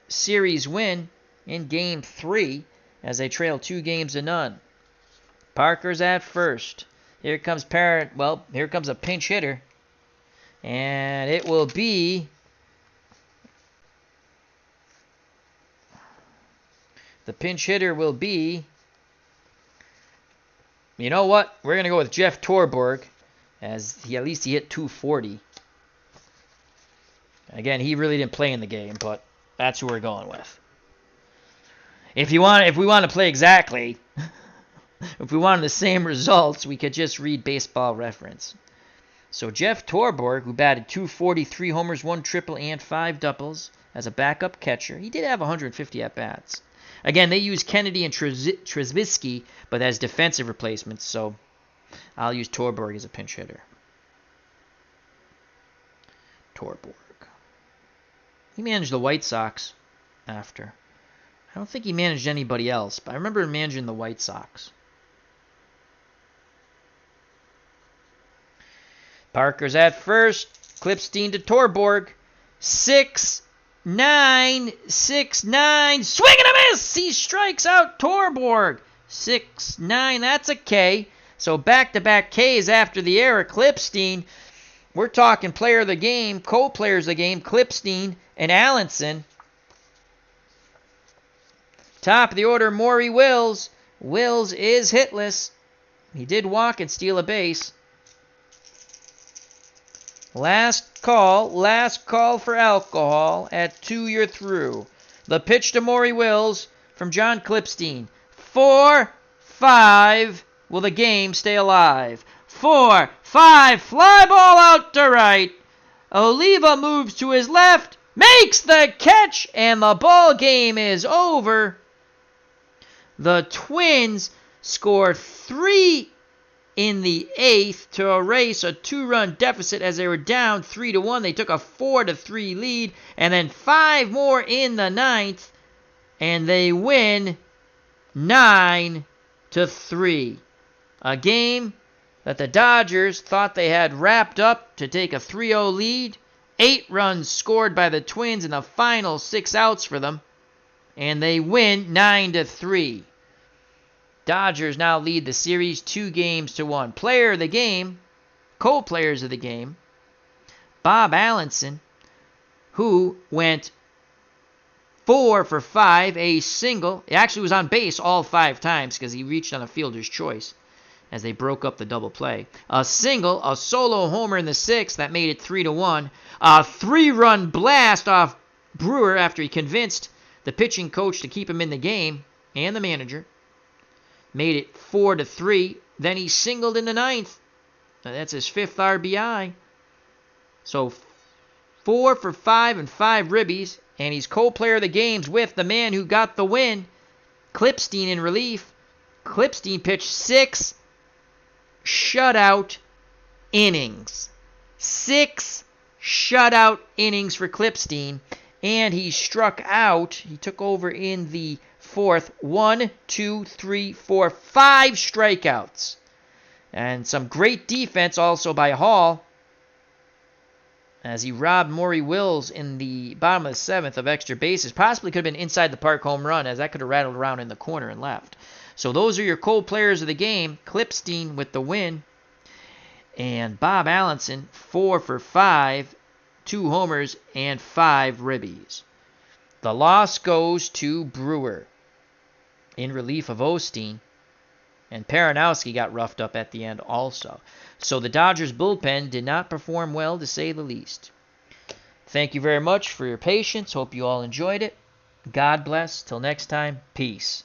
series win in Game 3 as they trail 2-0. Parker's at first. Here comes here comes a pinch hitter. And it will be the pinch hitter will be You know what? We're going to go with Jeff Torborg, as at least he hit 240. Again, he really didn't play in the game, but that's who we're going with. If we want to play exactly, if we wanted the same results, we could just read Baseball Reference. So Jeff Torborg, who batted 243 homers, 1 triple, and 5 doubles as a backup catcher, he did have 150 at-bats. Again, they use Kennedy and Trubisky, but as defensive replacements, so I'll use Torborg as a pinch hitter. Torborg. He managed the White Sox after. I don't think he managed anybody else, but I remember him managing the White Sox. Parker's at first. Clipstein to Torborg. 6-9. 6-9. Swing and a miss! He strikes out Torborg. 6-9. That's a K. So back-to-back Ks after the error. Clipstein. We're talking player of the game, co-players of the game, Clipstein and Allenson. Top of the order, Maury Wills. Wills is hitless. He did walk and steal a base. Last call for alcohol. At 2, you're through. The pitch to Maury Wills from John Clipstein. 4-5. Will the game stay alive? 4-5. Fly ball out to right. Oliva moves to his left. Makes the catch. And the ball game is over. The Twins score 3 in the 8th to erase a 2-run deficit as they were down 3-1. They took a 4-3 lead, and then 5 more in the 9th, and they win 9-3. A game that the Dodgers thought they had wrapped up to take a 3-0 lead. 8 runs scored by the Twins in the final 6 outs for them, and they win 9-3. Dodgers now lead the series 2-1. Player of the game, co-players of the game, Bob Allenson, who went 4 for 5, a single. He actually was on base all 5 times because he reached on a fielder's choice as they broke up the double play. A single, a solo homer in the 6th that made it 3-1. A 3-run blast off Brewer after he convinced the pitching coach to keep him in the game and the manager. Made it 4-3. Then he singled in the 9th. That's his 5th RBI. So 4 for 5 and 5 ribbies. And he's co-player of the games with the man who got the win, Clipstein in relief. Clipstein pitched 6 shutout innings. 6 shutout innings for Clipstein. And he struck out. He took over in the 4th. 1, 2, 3, 4, 5 strikeouts. And some great defense also by Hall, as he robbed Maury Wills in the bottom of the 7th of extra bases. Possibly could have been inside the park home run, as that could have rattled around in the corner and left. So those are your co-players of the game. Clipstein with the win. And Bob Allenson, 4 for 5, 2 homers, and 5 ribbies. The loss goes to Brewer in relief of Osteen. And Peronowski got roughed up at the end also. So the Dodgers bullpen did not perform well, to say the least. Thank you very much for your patience. Hope you all enjoyed it. God bless. Till next time, peace.